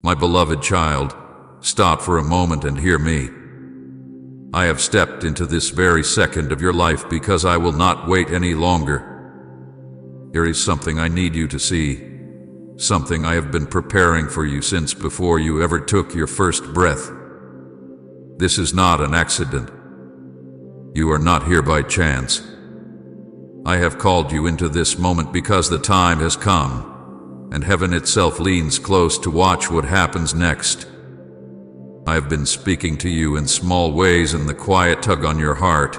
My beloved child, stop for a moment and hear me. I have stepped into this very second of your life because I will not wait any longer. There is something I need you to see, something I have been preparing for you since before you ever took your first breath. This is not an accident. You are not here by chance. I have called you into this moment because the time has come, and heaven itself leans close to watch what happens next. I have been speaking to you in small ways, in the quiet tug on your heart,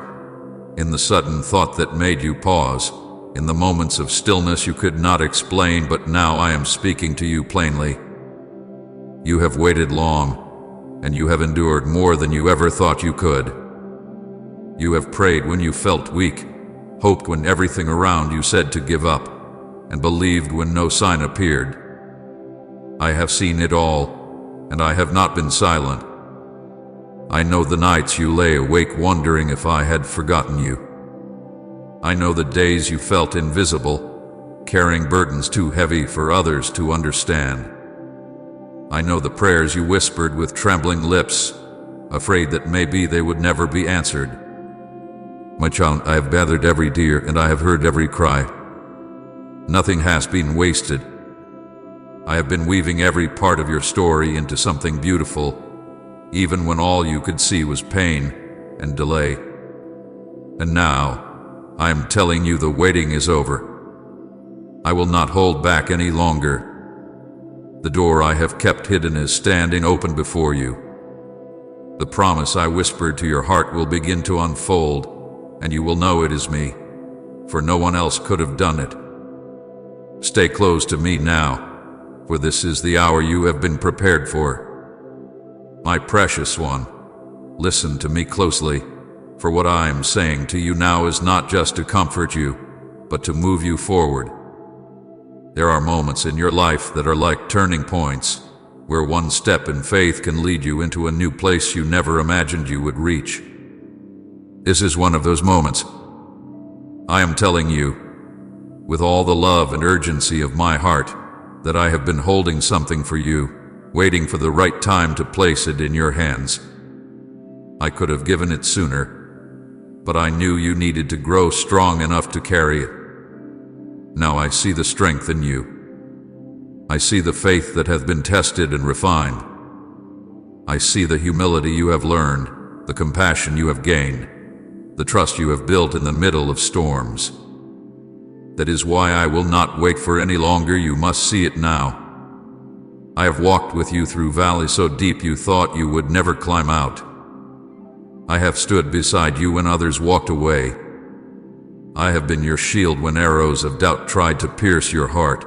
in the sudden thought that made you pause, in the moments of stillness you could not explain, but now I am speaking to you plainly. You have waited long, and you have endured more than you ever thought you could. You have prayed when you felt weak, hoped when everything around you said to give up, and believed when no sign appeared. I have seen it all, and I have not been silent. I know the nights you lay awake wondering if I had forgotten you. I know the days you felt invisible, carrying burdens too heavy for others to understand. I know the prayers you whispered with trembling lips, afraid that maybe they would never be answered. My child, I have gathered every tear and I have heard every cry. Nothing has been wasted. I have been weaving every part of your story into something beautiful, even when all you could see was pain and delay. And now, I am telling you the waiting is over. I will not hold back any longer. The door I have kept hidden is standing open before you. The promise I whispered to your heart will begin to unfold, and you will know it is me, for no one else could have done it. Stay close to me now, for this is the hour you have been prepared for. My precious one, listen to me closely, for what I am saying to you now is not just to comfort you, but to move you forward. There are moments in your life that are like turning points, where one step in faith can lead you into a new place you never imagined you would reach. This is one of those moments. I am telling you, with all the love and urgency of my heart, that I have been holding something for you, waiting for the right time to place it in your hands. I could have given it sooner, but I knew you needed to grow strong enough to carry it. Now I see the strength in you. I see the faith that hath been tested and refined. I see the humility you have learned, the compassion you have gained, the trust you have built in the middle of storms. That is why I will not wait for any longer. You must see it now. I have walked with you through valleys so deep you thought you would never climb out. I have stood beside you when others walked away. I have been your shield when arrows of doubt tried to pierce your heart.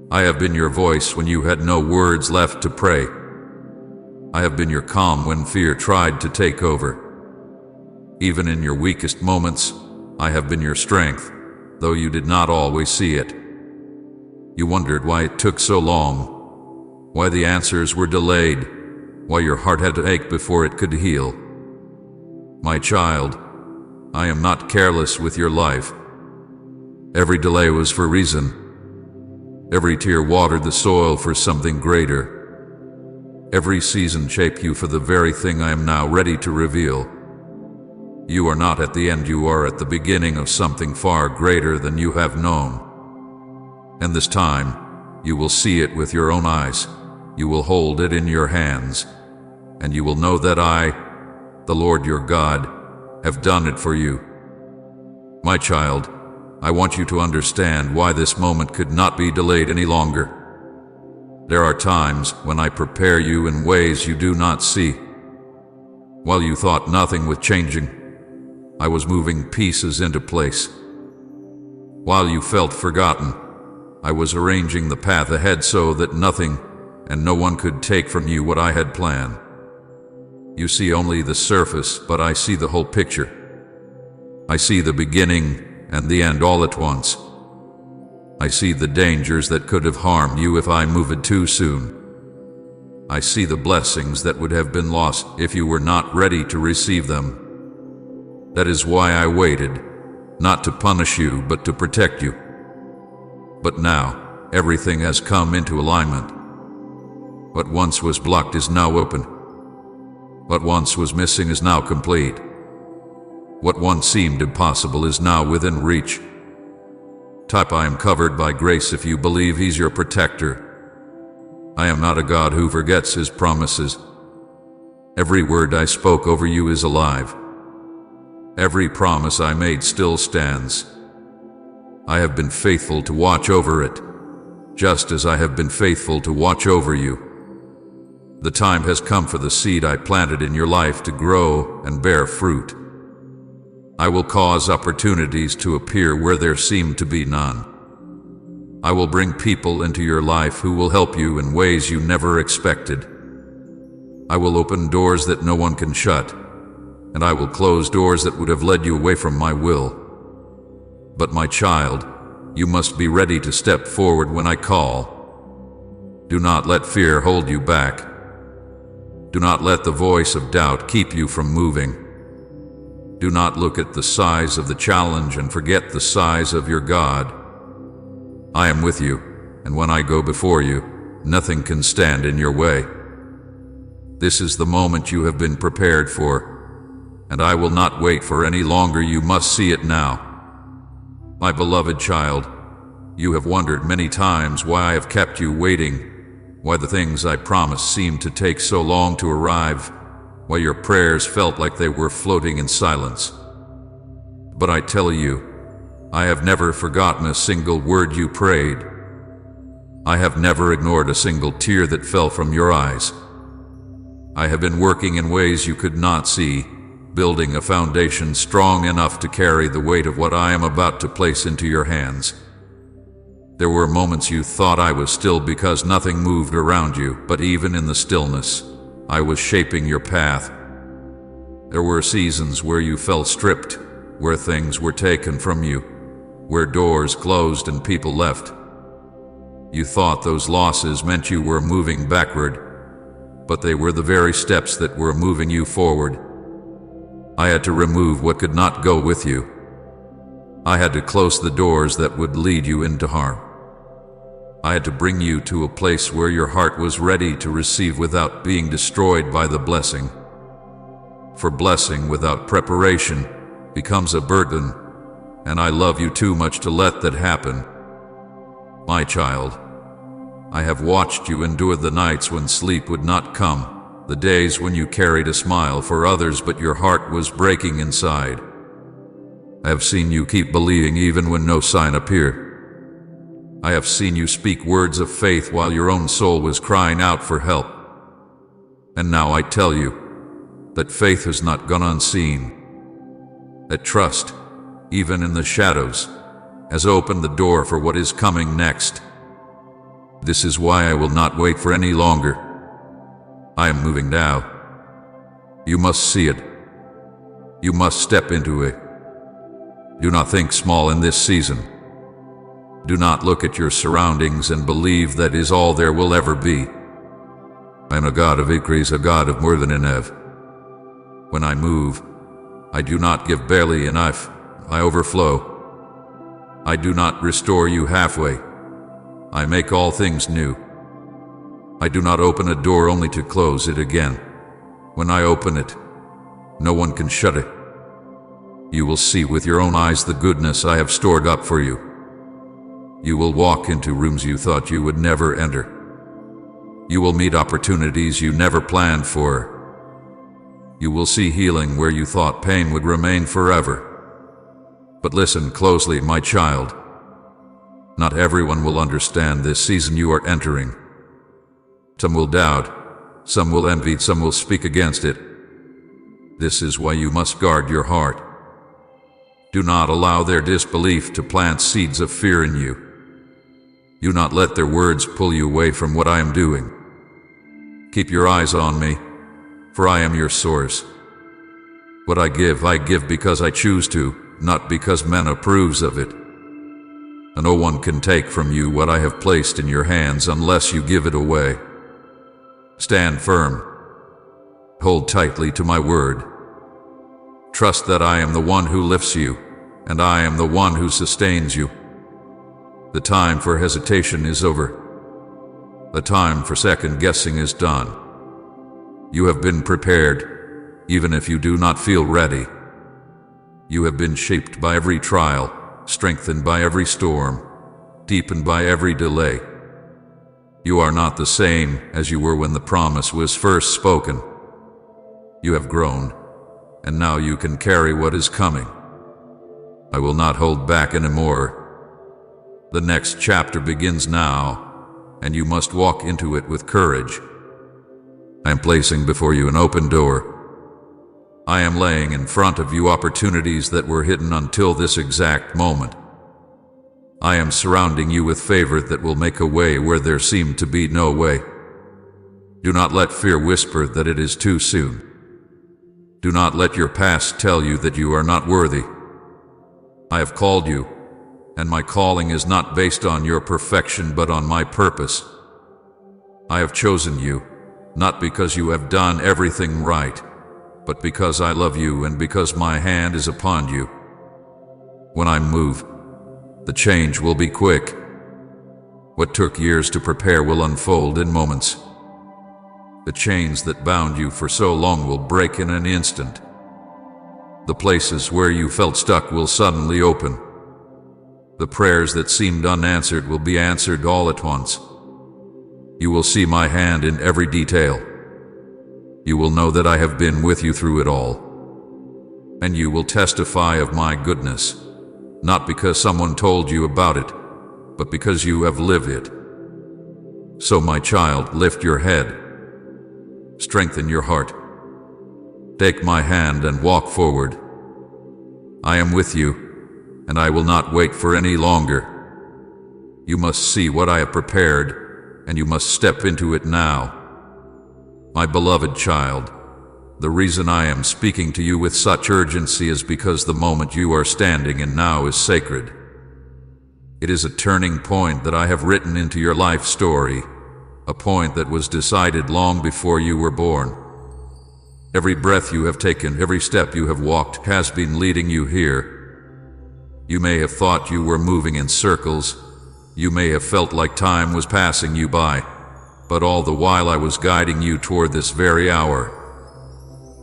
I have been your voice when you had no words left to pray. I have been your calm when fear tried to take over. Even in your weakest moments, I have been your strength, though you did not always see it. You wondered why it took so long, why the answers were delayed, why your heart had to ache before it could heal. My child, I am not careless with your life. Every delay was for reason. Every tear watered the soil for something greater. Every season shaped you for the very thing I am now ready to reveal. You are not at the end, you are at the beginning of something far greater than you have known. And this time, you will see it with your own eyes. You will hold it in your hands, and you will know that I, the Lord your God, have done it for you. My child, I want you to understand why this moment could not be delayed any longer. There are times when I prepare you in ways you do not see. While you thought nothing was changing, I was moving pieces into place. While you felt forgotten, I was arranging the path ahead so that nothing and no one could take from you what I had planned. You see only the surface, but I see the whole picture. I see the beginning and the end all at once. I see the dangers that could have harmed you if I moved too soon. I see the blessings that would have been lost if you were not ready to receive them. That is why I waited, not to punish you, but to protect you. But now, everything has come into alignment. What once was blocked is now open. What once was missing is now complete. What once seemed impossible is now within reach. Type I am covered by grace if you believe He's your protector. I am not a God who forgets His promises. Every word I spoke over you is alive. Every promise I made still stands. I have been faithful to watch over it, just as I have been faithful to watch over you. The time has come for the seed I planted in your life to grow and bear fruit. I will cause opportunities to appear where there seemed to be none. I will bring people into your life who will help you in ways you never expected. I will open doors that no one can shut, and I will close doors that would have led you away from my will. But my child, you must be ready to step forward when I call. Do not let fear hold you back. Do not let the voice of doubt keep you from moving. Do not look at the size of the challenge and forget the size of your God. I am with you, and when I go before you, nothing can stand in your way. This is the moment you have been prepared for, and I will not wait for any longer. You must see it now. My beloved child, you have wondered many times why I have kept you waiting, why the things I promised seemed to take so long to arrive, why your prayers felt like they were floating in silence. But I tell you, I have never forgotten a single word you prayed. I have never ignored a single tear that fell from your eyes. I have been working in ways you could not see, building a foundation strong enough to carry the weight of what I am about to place into your hands. There were moments you thought I was still because nothing moved around you, but even in the stillness, I was shaping your path. There were seasons where you felt stripped, where things were taken from you, where doors closed and people left. You thought those losses meant you were moving backward, but they were the very steps that were moving you forward. I had to remove what could not go with you. I had to close the doors that would lead you into harm. I had to bring you to a place where your heart was ready to receive without being destroyed by the blessing. For blessing without preparation becomes a burden, and I love you too much to let that happen. My child, I have watched you endure the nights when sleep would not come, the days when you carried a smile for others but your heart was breaking inside. I have seen you keep believing even when no sign appeared. I have seen you speak words of faith while your own soul was crying out for help. And now I tell you that faith has not gone unseen, that trust, even in the shadows, has opened the door for what is coming next. This is why I will not wait for any longer. I am moving now. You must see it. You must step into it. Do not think small in this season. Do not look at your surroundings and believe that is all there will ever be. I am a God of increase, a God of more than enough. When I move, I do not give barely enough, I overflow. I do not restore you halfway. I make all things new. I do not open a door only to close it again. When I open it, no one can shut it. You will see with your own eyes the goodness I have stored up for you. You will walk into rooms you thought you would never enter. You will meet opportunities you never planned for. You will see healing where you thought pain would remain forever. But listen closely, my child. Not everyone will understand this season you are entering. Some will doubt, some will envy, some will speak against it. This is why you must guard your heart. Do not allow their disbelief to plant seeds of fear in you. Do not let their words pull you away from what I am doing. Keep your eyes on me, for I am your source. What I give because I choose to, not because man approves of it. And no one can take from you what I have placed in your hands unless you give it away. Stand firm. Hold tightly to my word. Trust that I am the one who lifts you, and I am the one who sustains you. The time for hesitation is over. The time for second guessing is done. You have been prepared, even if you do not feel ready. You have been shaped by every trial, strengthened by every storm, deepened by every delay. You are not the same as you were when the promise was first spoken. You have grown, and now you can carry what is coming. I will not hold back anymore. The next chapter begins now, and you must walk into it with courage. I am placing before you an open door. I am laying in front of you opportunities that were hidden until this exact moment. I am surrounding you with favor that will make a way where there seemed to be no way. Do not let fear whisper that it is too soon. Do not let your past tell you that you are not worthy. I have called you, and my calling is not based on your perfection but on my purpose. I have chosen you, not because you have done everything right, but because I love you and because my hand is upon you. When I move, the change will be quick. What took years to prepare will unfold in moments. The chains that bound you for so long will break in an instant. The places where you felt stuck will suddenly open. The prayers that seemed unanswered will be answered all at once. You will see my hand in every detail. You will know that I have been with you through it all. And you will testify of my goodness, not because someone told you about it, but because you have lived it. So, my child, lift your head. Strengthen your heart. Take my hand and walk forward. I am with you, and I will not wait for any longer. You must see what I have prepared, and you must step into it now. My beloved child, the reason I am speaking to you with such urgency is because the moment you are standing in now is sacred. It is a turning point that I have written into your life story, a point that was decided long before you were born. Every breath you have taken, every step you have walked has been leading you here. You may have thought you were moving in circles. You may have felt like time was passing you by, but all the while I was guiding you toward this very hour.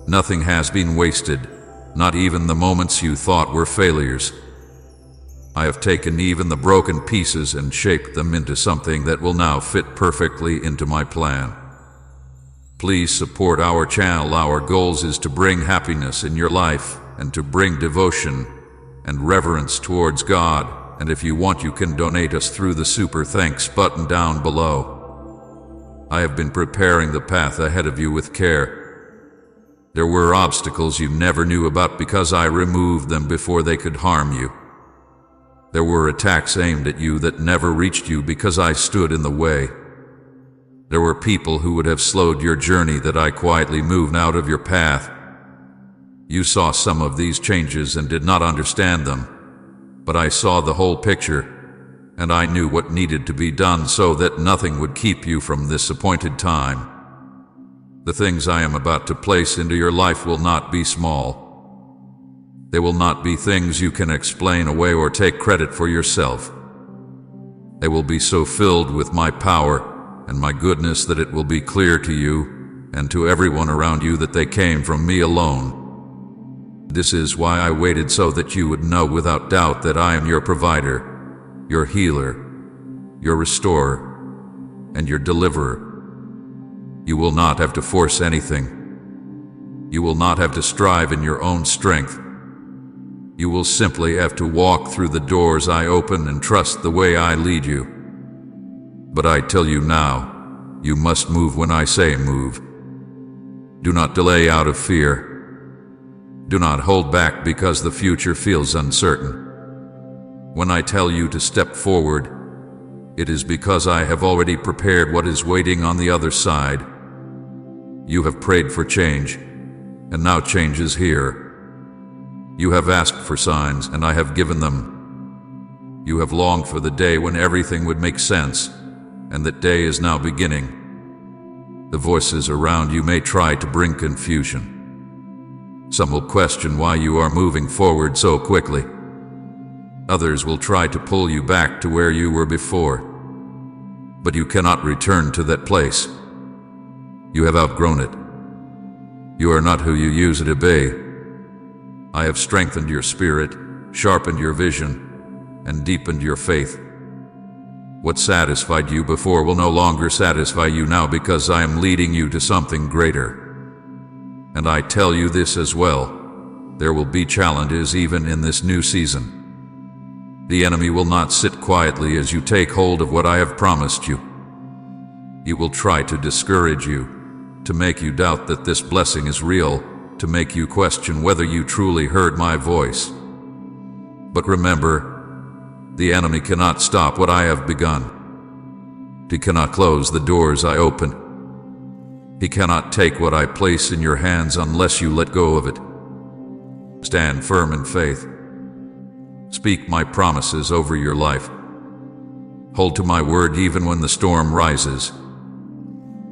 Nothing has been wasted, not even the moments you thought were failures. I have taken even the broken pieces and shaped them into something that will now fit perfectly into my plan. Please support our channel. Our goals is to bring happiness in your life and to bring devotion and reverence towards God. And if you want, you can donate us through the Super Thanks button down below. I have been preparing the path ahead of you with care. There were obstacles you never knew about because I removed them before they could harm you. There were attacks aimed at you that never reached you because I stood in the way. There were people who would have slowed your journey that I quietly moved out of your path. You saw some of these changes and did not understand them, but I saw the whole picture, and I knew what needed to be done so that nothing would keep you from this appointed time. The things I am about to place into your life will not be small. They will not be things you can explain away or take credit for yourself. They will be so filled with my power and my goodness that it will be clear to you and to everyone around you that they came from me alone. This is why I waited, so that you would know without doubt that I am your provider, your healer, your restorer, and your deliverer. You will not have to force anything. You will not have to strive in your own strength. You will simply have to walk through the doors I open and trust the way I lead you. But I tell you now, you must move when I say move. Do not delay out of fear. Do not hold back because the future feels uncertain. When I tell you to step forward, it is because I have already prepared what is waiting on the other side. You have prayed for change, and now change is here. You have asked for signs, and I have given them. You have longed for the day when everything would make sense, and that day is now beginning. The voices around you may try to bring confusion. Some will question why you are moving forward so quickly. Others will try to pull you back to where you were before. but you cannot return to that place. You have outgrown it. You are not who you used to be. I have strengthened your spirit, sharpened your vision, and deepened your faith. What satisfied you before will no longer satisfy you now, because I am leading you to something greater. And I tell you this as well, there will be challenges even in this new season. The enemy will not sit quietly as you take hold of what I have promised you. He will try to discourage you, to make you doubt that this blessing is real, to make you question whether you truly heard my voice. But remember, the enemy cannot stop what I have begun. He cannot close the doors I open. He cannot take what I place in your hands unless you let go of it. Stand firm in faith. Speak my promises over your life. Hold to my word even when the storm rises.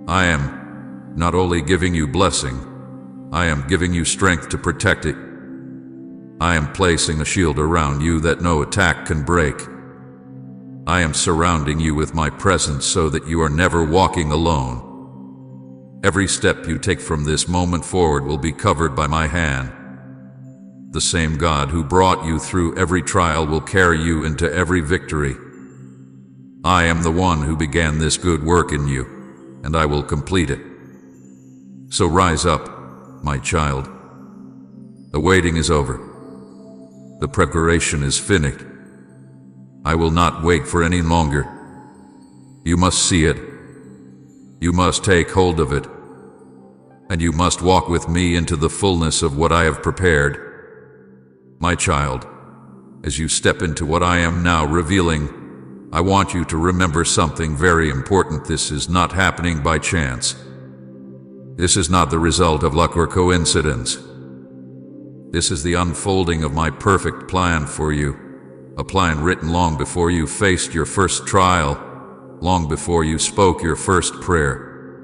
I am not only giving you blessing, I am giving you strength to protect it. I am placing a shield around you that no attack can break. I am surrounding you with my presence so that you are never walking alone. Every step you take from this moment forward will be covered by my hand. The same God who brought you through every trial will carry you into every victory. I am the one who began this good work in you, and I will complete it. So rise up, my child. The waiting is over. The preparation is finished. I will not wait for any longer. You must see it. You must take hold of it. And you must walk with me into the fullness of what I have prepared. My child, as you step into what I am now revealing, I want you to remember something very important. This is not happening by chance. This is not the result of luck or coincidence. This is the unfolding of my perfect plan for you, a plan written long before you faced your first trial, long before you spoke your first prayer.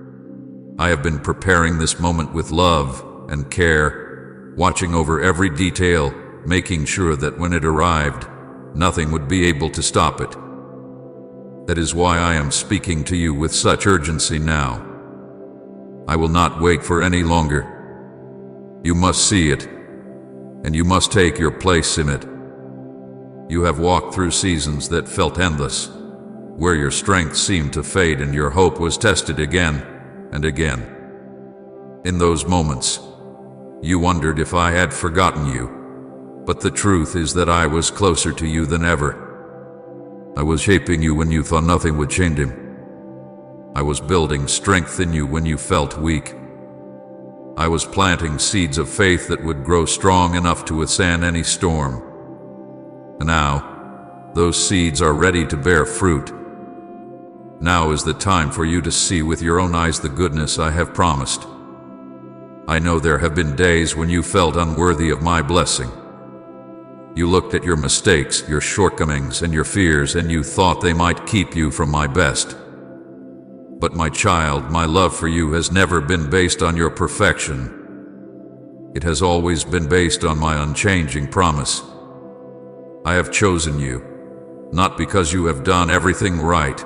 I have been preparing this moment with love and care, watching over every detail, making sure that when it arrived, nothing would be able to stop it. That is why I am speaking to you with such urgency now. I will not wait for any longer. You must see it, and you must take your place in it. You have walked through seasons that felt endless, where your strength seemed to fade and your hope was tested again and again. In those moments, you wondered if I had forgotten you. But the truth is that I was closer to you than ever. I was shaping you when you thought nothing would change him. I was building strength in you when you felt weak. I was planting seeds of faith that would grow strong enough to withstand any storm. And now, those seeds are ready to bear fruit. Now is the time for you to see with your own eyes the goodness I have promised. I know there have been days when you felt unworthy of my blessing. You looked at your mistakes, your shortcomings, and your fears, and you thought they might keep you from my best. But my child, my love for you has never been based on your perfection. It has always been based on my unchanging promise. I have chosen you, not because you have done everything right,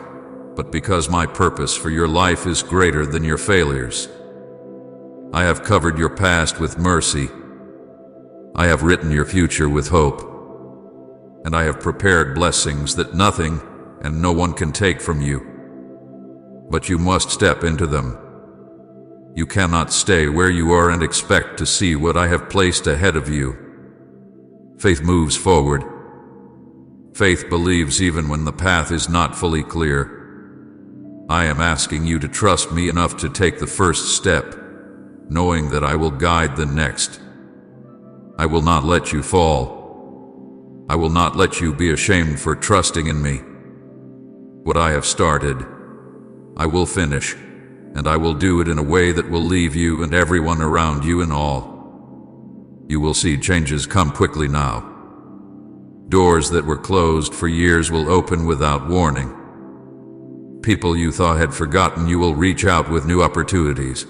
but because my purpose for your life is greater than your failures. I have covered your past with mercy. I have written your future with hope, and I have prepared blessings that nothing and no one can take from you. But you must step into them. You cannot stay where you are and expect to see what I have placed ahead of you. Faith moves forward. Faith believes even when the path is not fully clear. I am asking you to trust me enough to take the first step, knowing that I will guide the next. I will not let you fall. I will not let you be ashamed for trusting in me. What I have started, I will finish, and I will do it in a way that will leave you and everyone around you in awe. You will see changes come quickly now. Doors that were closed for years will open without warning. People you thought had forgotten you will reach out with new opportunities.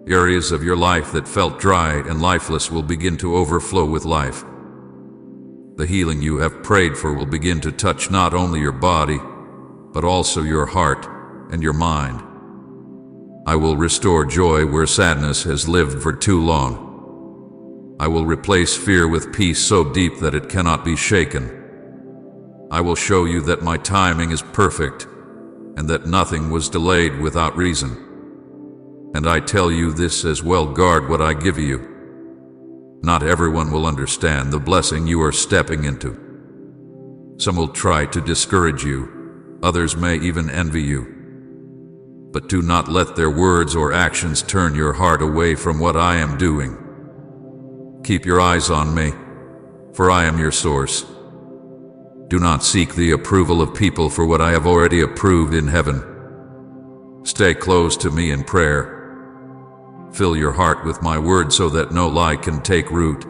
Areas of your life that felt dry and lifeless will begin to overflow with life. The healing you have prayed for will begin to touch not only your body, but also your heart and your mind. I will restore joy where sadness has lived for too long. I will replace fear with peace so deep that it cannot be shaken. I will show you that my timing is perfect, and that nothing was delayed without reason. And I tell you this as well: guard what I give you. Not everyone will understand the blessing you are stepping into. Some will try to discourage you, others may even envy you. But do not let their words or actions turn your heart away from what I am doing. Keep your eyes on me, for I am your source. Do not seek the approval of people for what I have already approved in heaven. Stay close to me in prayer. Fill your heart with my word so that no lie can take root.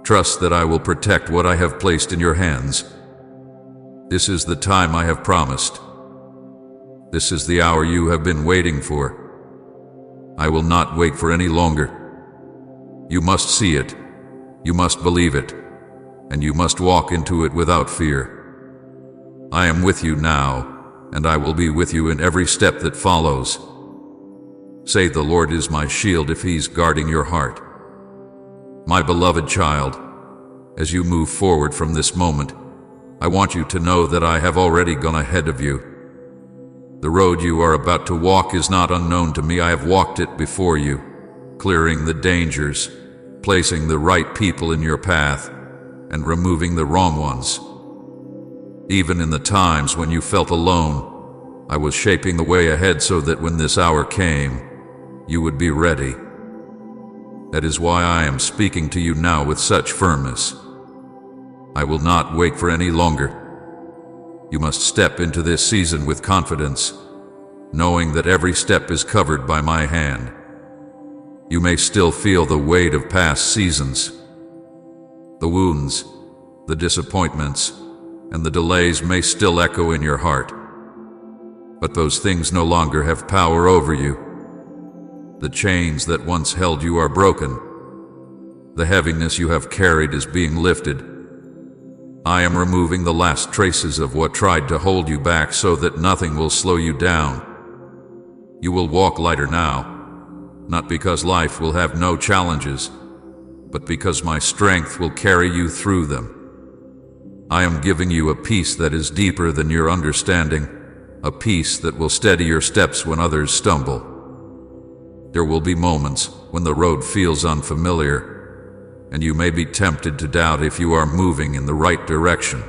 Trust that I will protect what I have placed in your hands. This is the time I have promised. This is the hour you have been waiting for. I will not wait for any longer. You must see it, you must believe it, and you must walk into it without fear. I am with you now, and I will be with you in every step that follows. Say, the Lord is my shield if He's guarding your heart. My beloved child, as you move forward from this moment, I want you to know that I have already gone ahead of you. The road you are about to walk is not unknown to me. I have walked it before you, clearing the dangers, placing the right people in your path, and removing the wrong ones. Even in the times when you felt alone, I was shaping the way ahead so that when this hour came, you would be ready. That is why I am speaking to you now with such firmness. I will not wait for any longer. You must step into this season with confidence, knowing that every step is covered by my hand. You may still feel the weight of past seasons. The wounds, the disappointments, and the delays may still echo in your heart. But those things no longer have power over you. The chains that once held you are broken. The heaviness you have carried is being lifted. I am removing the last traces of what tried to hold you back so that nothing will slow you down. You will walk lighter now, not because life will have no challenges, but because my strength will carry you through them. I am giving you a peace that is deeper than your understanding, a peace that will steady your steps when others stumble. There will be moments when the road feels unfamiliar, and you may be tempted to doubt if you are moving in the right direction.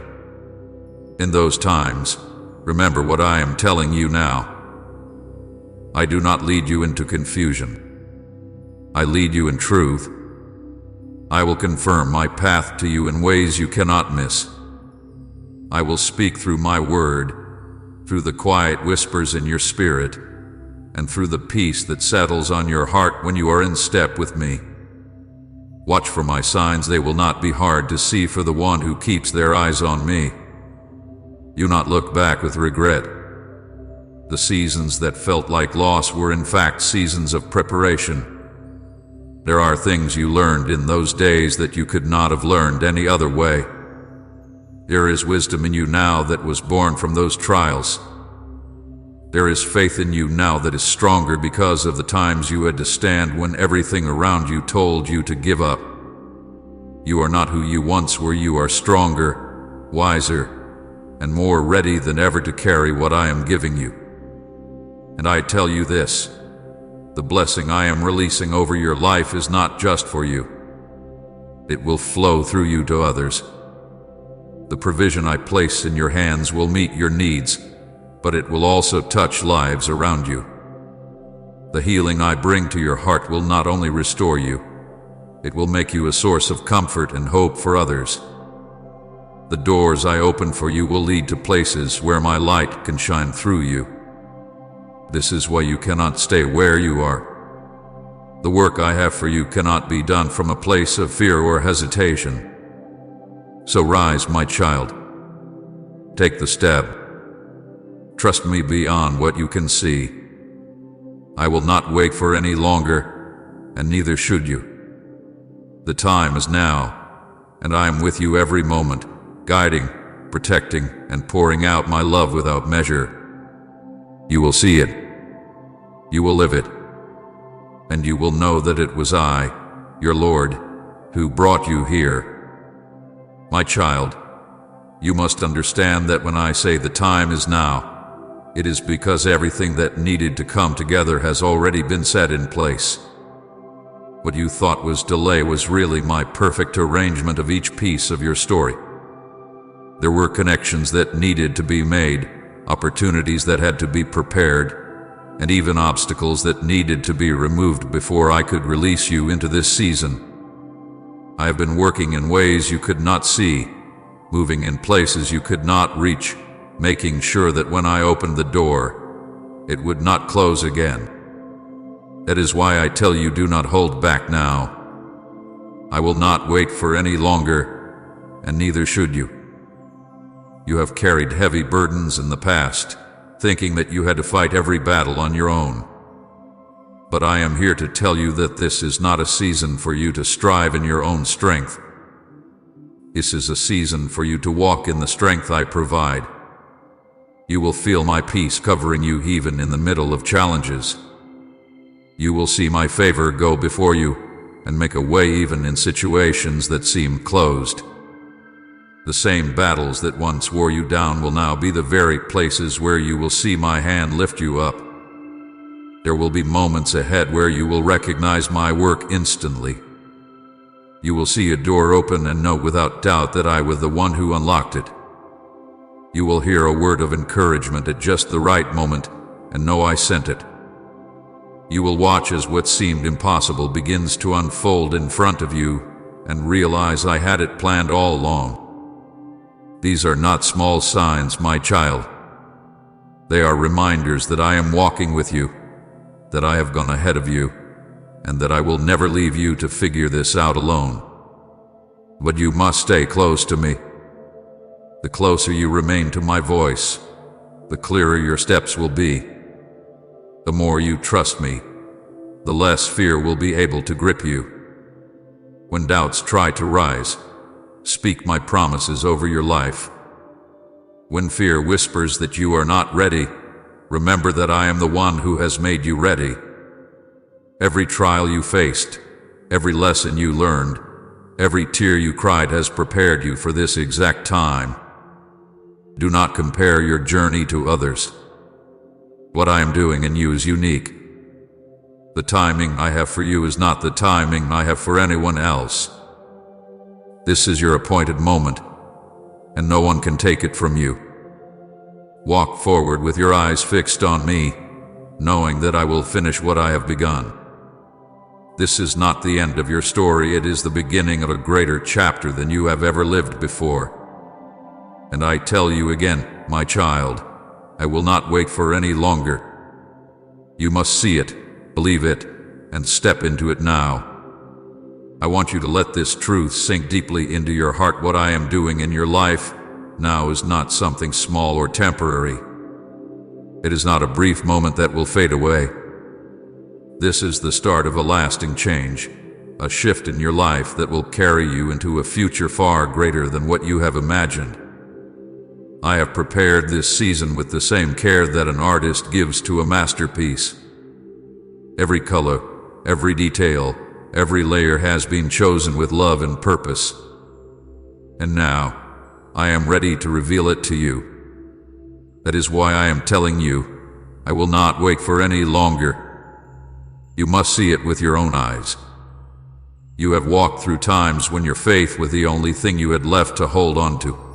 In those times, remember what I am telling you now. I do not lead you into confusion. I lead you in truth. I will confirm my path to you in ways you cannot miss. I will speak through my word, through the quiet whispers in your spirit, and through the peace that settles on your heart when you are in step with me. Watch for my signs, they will not be hard to see for the one who keeps their eyes on me. Do not look back with regret. The seasons that felt like loss were in fact seasons of preparation. There are things you learned in those days that you could not have learned any other way. There is wisdom in you now that was born from those trials. There is faith in you now that is stronger because of the times you had to stand when everything around you told you to give up. You are not who you once were. You are stronger, wiser, and more ready than ever to carry what I am giving you. And I tell you this, the blessing I am releasing over your life is not just for you. It will flow through you to others. The provision I place in your hands will meet your needs, but it will also touch lives around you. The healing I bring to your heart will not only restore you, it will make you a source of comfort and hope for others. The doors I open for you will lead to places where my light can shine through you. This is why you cannot stay where you are. The work I have for you cannot be done from a place of fear or hesitation. So rise, my child. Take the step. Trust me beyond what you can see. I will not wait for any longer, and neither should you. The time is now, and I am with you every moment, guiding, protecting and pouring out my love without measure. You will see it. You will live it. And you will know that it was I, your Lord, who brought you here. My child, you must understand that when I say the time is now, it is because everything that needed to come together has already been set in place. What you thought was delay was really my perfect arrangement of each piece of your story. There were connections that needed to be made, opportunities that had to be prepared, and even obstacles that needed to be removed before I could release you into this season. I have been working in ways you could not see, moving in places you could not reach, making sure that when I opened the door, it would not close again. That is why I tell you, do not hold back now. I will not wait for any longer, and neither should you. You have carried heavy burdens in the past, thinking that you had to fight every battle on your own. But I am here to tell you that this is not a season for you to strive in your own strength. This is a season for you to walk in the strength I provide. You will feel my peace covering you even in the middle of challenges. You will see my favor go before you and make a way even in situations that seem closed. The same battles that once wore you down will now be the very places where you will see my hand lift you up. There will be moments ahead where you will recognize my work instantly. You will see a door open and know without doubt that I was the one who unlocked it. You will hear a word of encouragement at just the right moment and know I sent it. You will watch as what seemed impossible begins to unfold in front of you and realize I had it planned all along. These are not small signs, my child. They are reminders that I am walking with you, that I have gone ahead of you, and that I will never leave you to figure this out alone. But you must stay close to me. The closer you remain to my voice, the clearer your steps will be. The more you trust me, the less fear will be able to grip you. When doubts try to rise, speak my promises over your life. When fear whispers that you are not ready, remember that I am the one who has made you ready. Every trial you faced, every lesson you learned, every tear you cried has prepared you for this exact time. Do not compare your journey to others. What I am doing in you is unique. The timing I have for you is not the timing I have for anyone else. This is your appointed moment, and no one can take it from you. Walk forward with your eyes fixed on me, knowing that I will finish what I have begun. This is not the end of your story, it is the beginning of a greater chapter than you have ever lived before. And I tell you again, my child, I will not wait for any longer. You must see it, believe it, and step into it now. I want you to let this truth sink deeply into your heart. What I am doing in your life now is not something small or temporary. It is not a brief moment that will fade away. This is the start of a lasting change, a shift in your life that will carry you into a future far greater than what you have imagined. I have prepared this season with the same care that an artist gives to a masterpiece. Every color, every detail, every layer has been chosen with love and purpose. And now, I am ready to reveal it to you. That is why I am telling you, I will not wait for any longer. You must see it with your own eyes. You have walked through times when your faith was the only thing you had left to hold on to.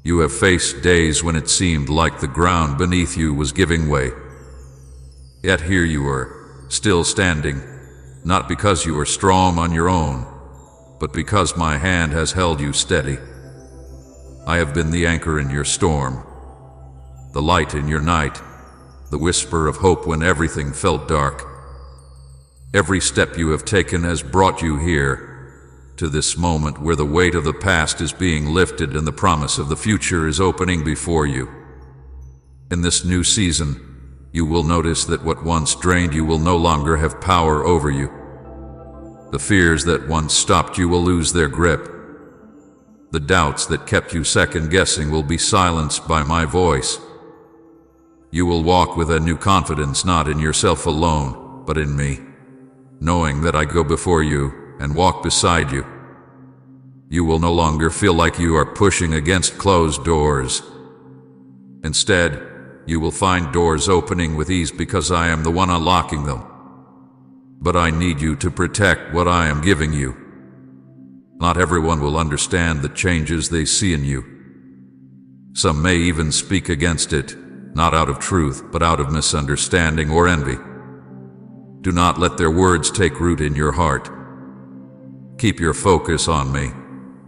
You have faced days when it seemed like the ground beneath you was giving way. Yet here you are, still standing, not because you are strong on your own, but because my hand has held you steady. I have been the anchor in your storm, the light in your night, the whisper of hope when everything felt dark. Every step you have taken has brought you here, to this moment where the weight of the past is being lifted and the promise of the future is opening before you. In this new season, you will notice that what once drained you will no longer have power over you. The fears that once stopped you will lose their grip. The doubts that kept you second-guessing will be silenced by my voice. You will walk with a new confidence, not in yourself alone, but in me, knowing that I go before you and walk beside you. You will no longer feel like you are pushing against closed doors. Instead, you will find doors opening with ease because I am the one unlocking them. But I need you to protect what I am giving you. Not everyone will understand the changes they see in you. Some may even speak against it, not out of truth, but out of misunderstanding or envy. Do not let their words take root in your heart. Keep your focus on me,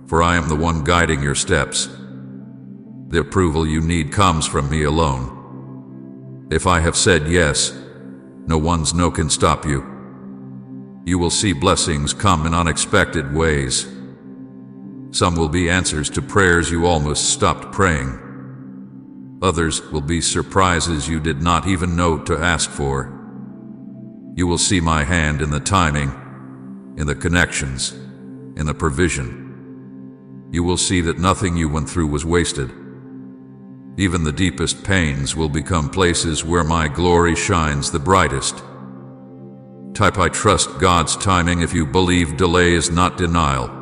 for I am the one guiding your steps. The approval you need comes from me alone. If I have said yes, no one's no can stop you. You will see blessings come in unexpected ways. Some will be answers to prayers you almost stopped praying. Others will be surprises you did not even know to ask for. You will see my hand in the timing, in the connections, in the provision. You will see that nothing you went through was wasted. Even the deepest pains will become places where my glory shines the brightest. Type I trust God's timing if you believe delay is not denial.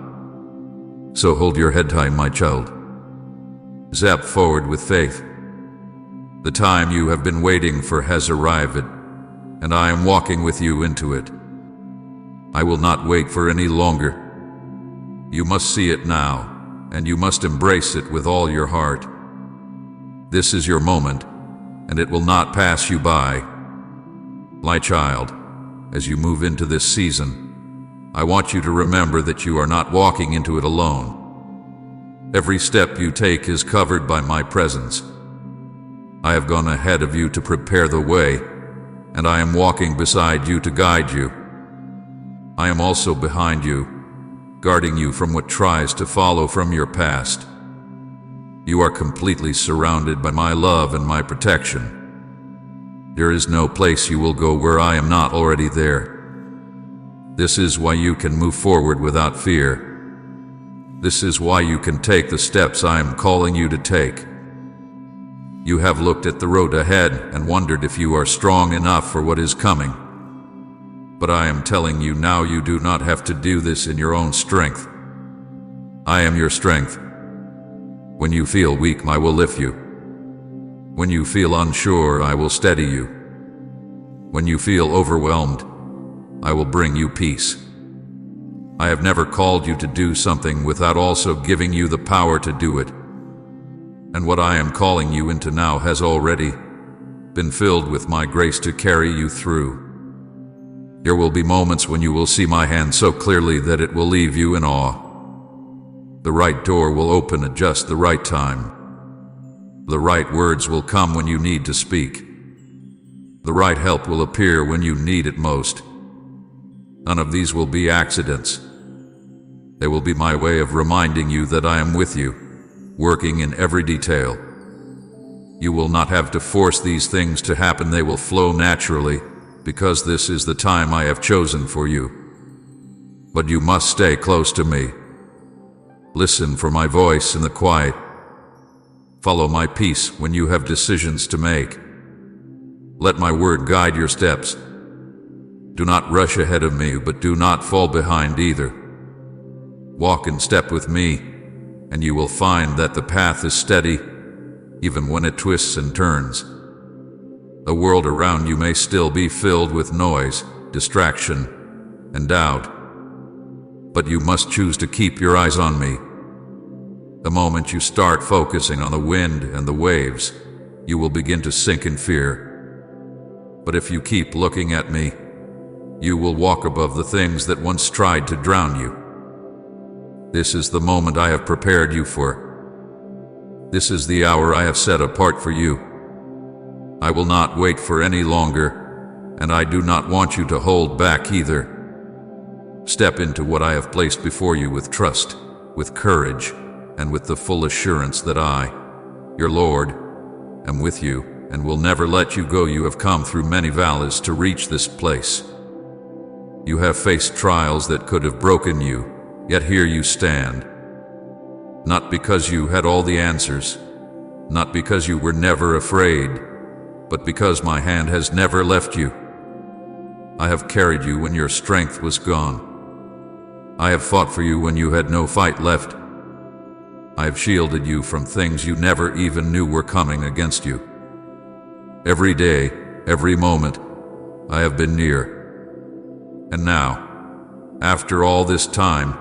So hold your head high, my child. Zap forward with faith. The time you have been waiting for has arrived, and I am walking with you into it. I will not wait for any longer. You must see it now, and you must embrace it with all your heart. This is your moment, and it will not pass you by. My child, as you move into this season, I want you to remember that you are not walking into it alone. Every step you take is covered by my presence. I have gone ahead of you to prepare the way, and I am walking beside you to guide you. I am also behind you, guarding you from what tries to follow from your past. You are completely surrounded by my love and my protection. There is no place you will go where I am not already there. This is why you can move forward without fear. This is why you can take the steps I am calling you to take. You have looked at the road ahead and wondered if you are strong enough for what is coming. But I am telling you now, you do not have to do this in your own strength. I am your strength. When you feel weak, I will lift you. When you feel unsure, I will steady you. When you feel overwhelmed, I will bring you peace. I have never called you to do something without also giving you the power to do it. And what I am calling you into now has already been filled with my grace to carry you through. There will be moments when you will see my hand so clearly that it will leave you in awe. The right door will open at just the right time. The right words will come when you need to speak. The right help will appear when you need it most. None of these will be accidents. They will be my way of reminding you that I am with you, working in every detail. You will not have to force these things to happen. They will flow naturally, because this is the time I have chosen for you. But you must stay close to me. Listen for my voice in the quiet. Follow my peace when you have decisions to make. Let my word guide your steps. Do not rush ahead of me, but do not fall behind either. Walk in step with me, and you will find that the path is steady, even when it twists and turns. The world around you may still be filled with noise, distraction, and doubt. But you must choose to keep your eyes on me. The moment you start focusing on the wind and the waves, you will begin to sink in fear. But if you keep looking at me, you will walk above the things that once tried to drown you. This is the moment I have prepared you for. This is the hour I have set apart for you. I will not wait for any longer, and I do not want you to hold back either. Step into what I have placed before you with trust, with courage, and with the full assurance that I, your Lord, am with you and will never let you go. You have come through many valleys to reach this place. You have faced trials that could have broken you, yet here you stand. Not because you had all the answers, not because you were never afraid, but because my hand has never left you. I have carried you when your strength was gone. I have fought for you when you had no fight left. I have shielded you from things you never even knew were coming against you. Every day, every moment, I have been near. And now, after all this time,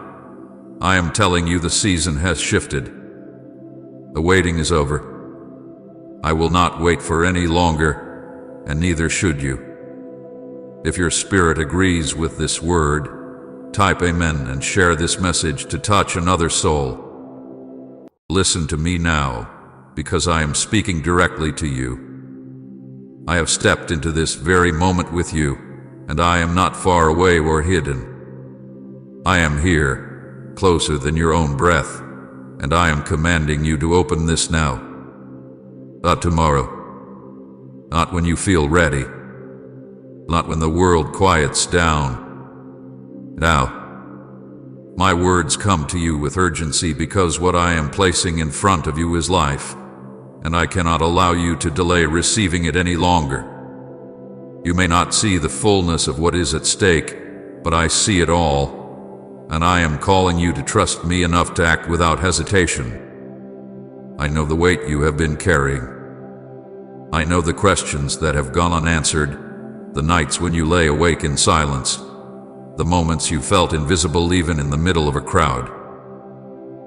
I am telling you the season has shifted. The waiting is over. I will not wait for any longer, and neither should you. If your spirit agrees with this word, type Amen and share this message to touch another soul. Listen to me now, because I am speaking directly to you. I have stepped into this very moment with you, and I am not far away or hidden. I am here, closer than your own breath, and I am commanding you to open this now. Not tomorrow, not when you feel ready, not when the world quiets down. Now, my words come to you with urgency because what I am placing in front of you is life, and I cannot allow you to delay receiving it any longer. You may not see the fullness of what is at stake, but I see it all, and I am calling you to trust me enough to act without hesitation. I know the weight you have been carrying. I know the questions that have gone unanswered, the nights when you lay awake in silence, the moments you felt invisible even in the middle of a crowd.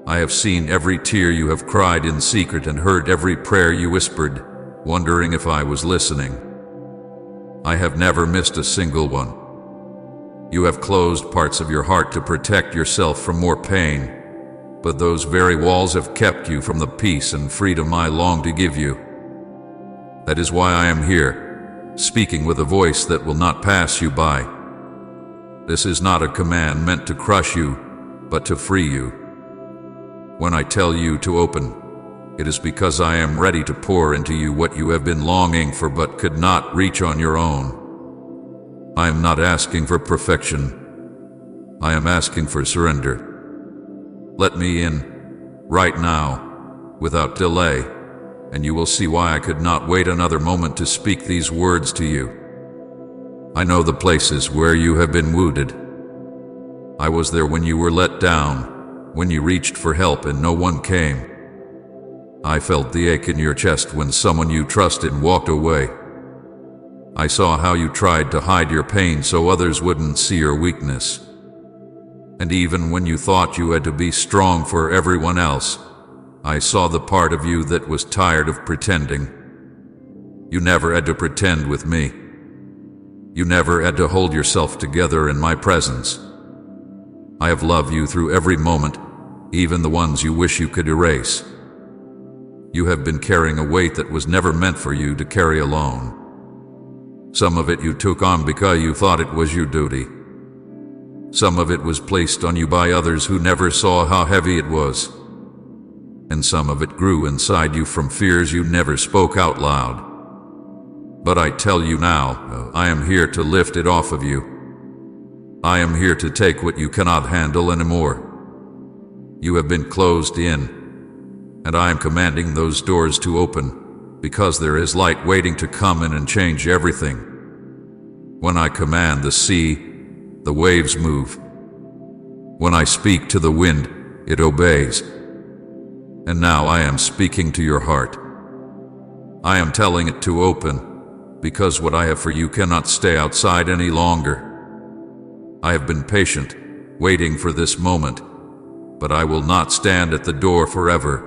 I have seen every tear you have cried in secret and heard every prayer you whispered, wondering if I was listening. I have never missed a single one. You have closed parts of your heart to protect yourself from more pain, but those very walls have kept you from the peace and freedom I long to give you. That is why I am here, speaking with a voice that will not pass you by. This is not a command meant to crush you, but to free you. When I tell you to open, it is because I am ready to pour into you what you have been longing for but could not reach on your own. I am not asking for perfection. I am asking for surrender. Let me in, right now, without delay, and you will see why I could not wait another moment to speak these words to you. I know the places where you have been wounded. I was there when you were let down, when you reached for help and no one came. I felt the ache in your chest when someone you trusted walked away. I saw how you tried to hide your pain so others wouldn't see your weakness. And even when you thought you had to be strong for everyone else, I saw the part of you that was tired of pretending. You never had to pretend with me. You never had to hold yourself together in my presence. I have loved you through every moment, even the ones you wish you could erase. You have been carrying a weight that was never meant for you to carry alone. Some of it you took on because you thought it was your duty. Some of it was placed on you by others who never saw how heavy it was. And some of it grew inside you from fears you never spoke out loud. But I tell you now, I am here to lift it off of you. I am here to take what you cannot handle anymore. You have been closed in, and I am commanding those doors to open, because there is light waiting to come in and change everything. When I command the sea, the waves move. When I speak to the wind, it obeys. And now I am speaking to your heart. I am telling it to open, because what I have for you cannot stay outside any longer. I have been patient, waiting for this moment, but I will not stand at the door forever.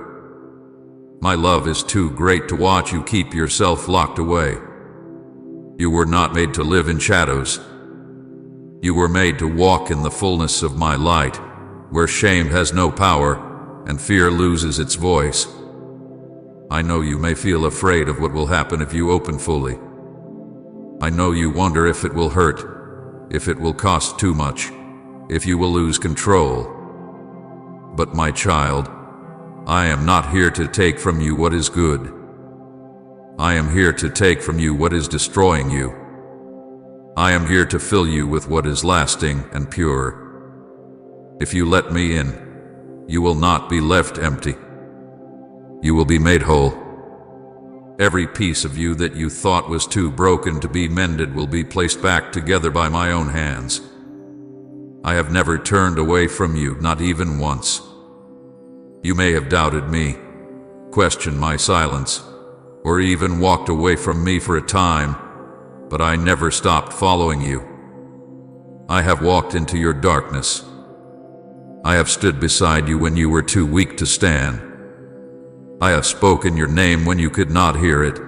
My love is too great to watch you keep yourself locked away. You were not made to live in shadows. You were made to walk in the fullness of my light, where shame has no power and fear loses its voice. I know you may feel afraid of what will happen if you open fully. I know you wonder if it will hurt, if it will cost too much, if you will lose control. But my child, I am not here to take from you what is good. I am here to take from you what is destroying you. I am here to fill you with what is lasting and pure. If you let me in, You will not be left empty. You will be made whole. Every piece of you that you thought was too broken to be mended will be placed back together by my own hands. I have never turned away from you, not even once. You may have doubted me, questioned my silence, or even walked away from me for a time, but I never stopped following you. I have walked into your darkness. I have stood beside you when you were too weak to stand. I have spoken your name when you could not hear it.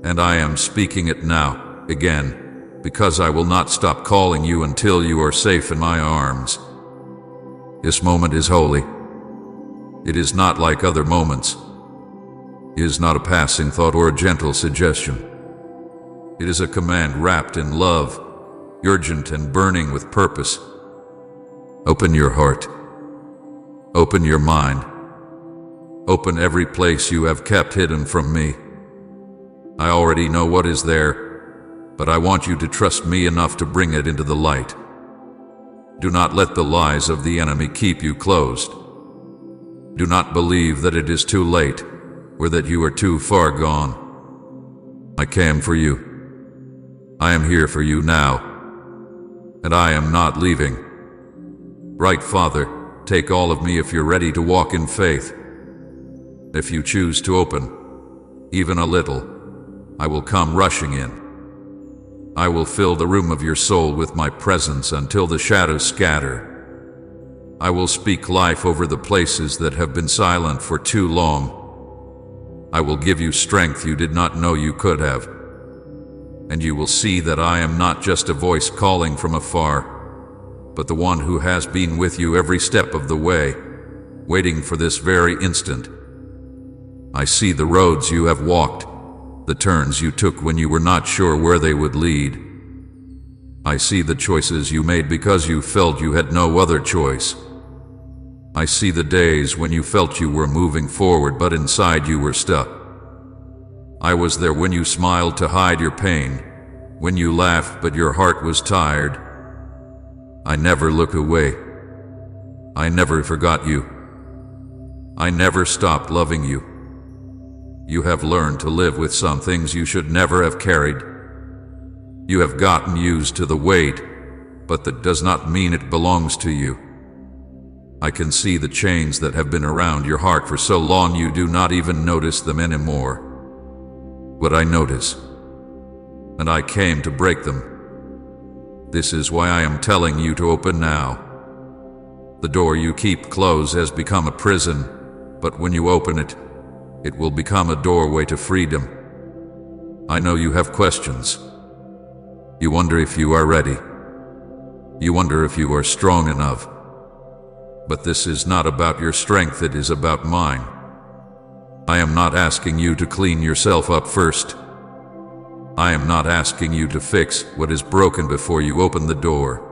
And I am speaking it now, again, because I will not stop calling you until you are safe in my arms. This moment is holy. It is not like other moments. It is not a passing thought or a gentle suggestion. It is a command wrapped in love, urgent and burning with purpose. Open your heart. Open your mind. Open every place you have kept hidden from me. I already know what is there, but I want you to trust me enough to bring it into the light. Do not let the lies of the enemy keep you closed. Do not believe that it is too late, or that you are too far gone. I came for you. I am here for you now, and I am not leaving. Right, Father, take all of me if you're ready to walk in faith. If you choose to open, even a little, I will come rushing in. I will fill the room of your soul with my presence until the shadows scatter. I will speak life over the places that have been silent for too long. I will give you strength you did not know you could have. And you will see that I am not just a voice calling from afar, but the one who has been with you every step of the way, waiting for this very instant. I see the roads you have walked, the turns you took when you were not sure where they would lead. I see the choices you made because you felt you had no other choice. I see the days when you felt you were moving forward but inside you were stuck. I was there when you smiled to hide your pain, when you laughed but your heart was tired. I never look away. I never forgot you. I never stopped loving you. You have learned to live with some things you should never have carried. You have gotten used to the weight, but that does not mean it belongs to you. I can see the chains that have been around your heart for so long you do not even notice them anymore. But I notice, and I came to break them. This is why I am telling you to open now. The door you keep closed has become a prison, but when you open it, it will become a doorway to freedom. I know you have questions. You wonder if you are ready. You wonder if you are strong enough. But this is not about your strength, it is about mine. I am not asking you to clean yourself up first. I am not asking you to fix what is broken before you open the door.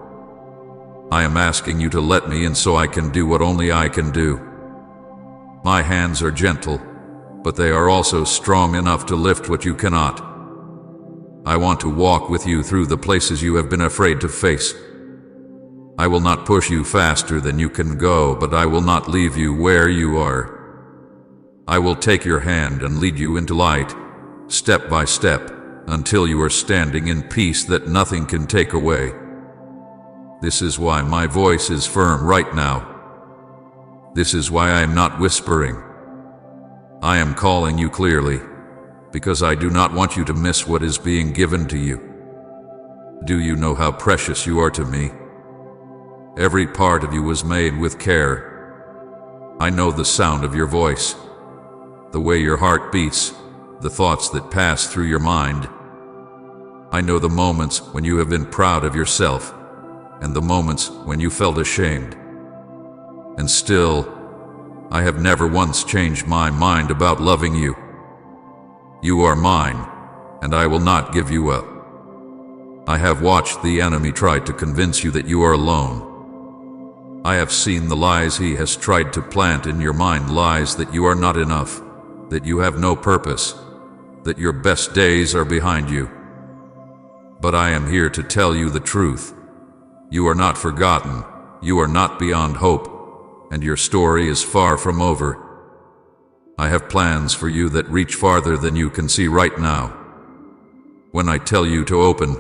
I am asking you to let me in so I can do what only I can do. My hands are gentle, but they are also strong enough to lift what you cannot. I want to walk with you through the places you have been afraid to face. I will not push you faster than you can go, but I will not leave you where you are. I will take your hand and lead you into light, step by step, until you are standing in peace that nothing can take away. This is why my voice is firm right now. This is why I am not whispering. I am calling you clearly, because I do not want you to miss what is being given to you. Do you know how precious you are to me? Every part of you was made with care. I know the sound of your voice, the way your heart beats, the thoughts that pass through your mind. I know the moments when you have been proud of yourself, and the moments when you felt ashamed. And still, I have never once changed my mind about loving you. You are mine, and I will not give you up. I have watched the enemy try to convince you that you are alone. I have seen the lies he has tried to plant in your mind, lies that you are not enough, that you have no purpose, that your best days are behind you. But I am here to tell you the truth. You are not forgotten. You are not beyond hope. and your story is far from over. I have plans for you that reach farther than you can see right now. When I tell you to open,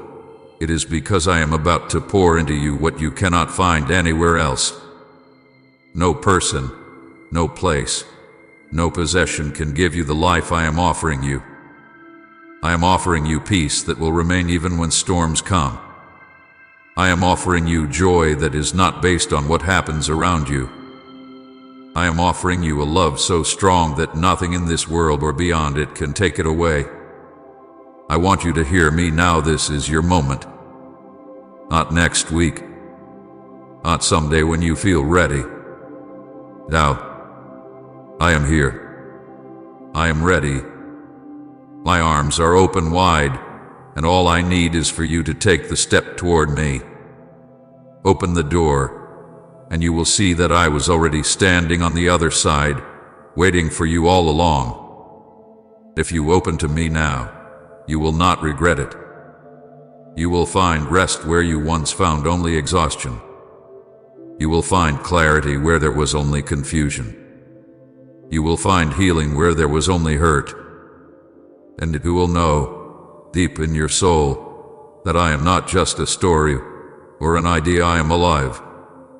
it is because I am about to pour into you what you cannot find anywhere else. No person, no place, no possession can give you the life I am offering you. I am offering you peace that will remain even when storms come. I am offering you joy that is not based on what happens around you. I am offering you a love so strong that nothing in this world or beyond it can take it away. I want you to hear me now. This is your moment. Not next week. Not someday when you feel ready. Now, I am here. I am ready. My arms are open wide, and all I need is for you to take the step toward me. Open the door, and you will see that I was already standing on the other side, waiting for you all along. If you open to me now, you will not regret it. You will find rest where you once found only exhaustion. You will find clarity where there was only confusion. You will find healing where there was only hurt. And you will know, deep in your soul, that I am not just a story or an idea. I am alive.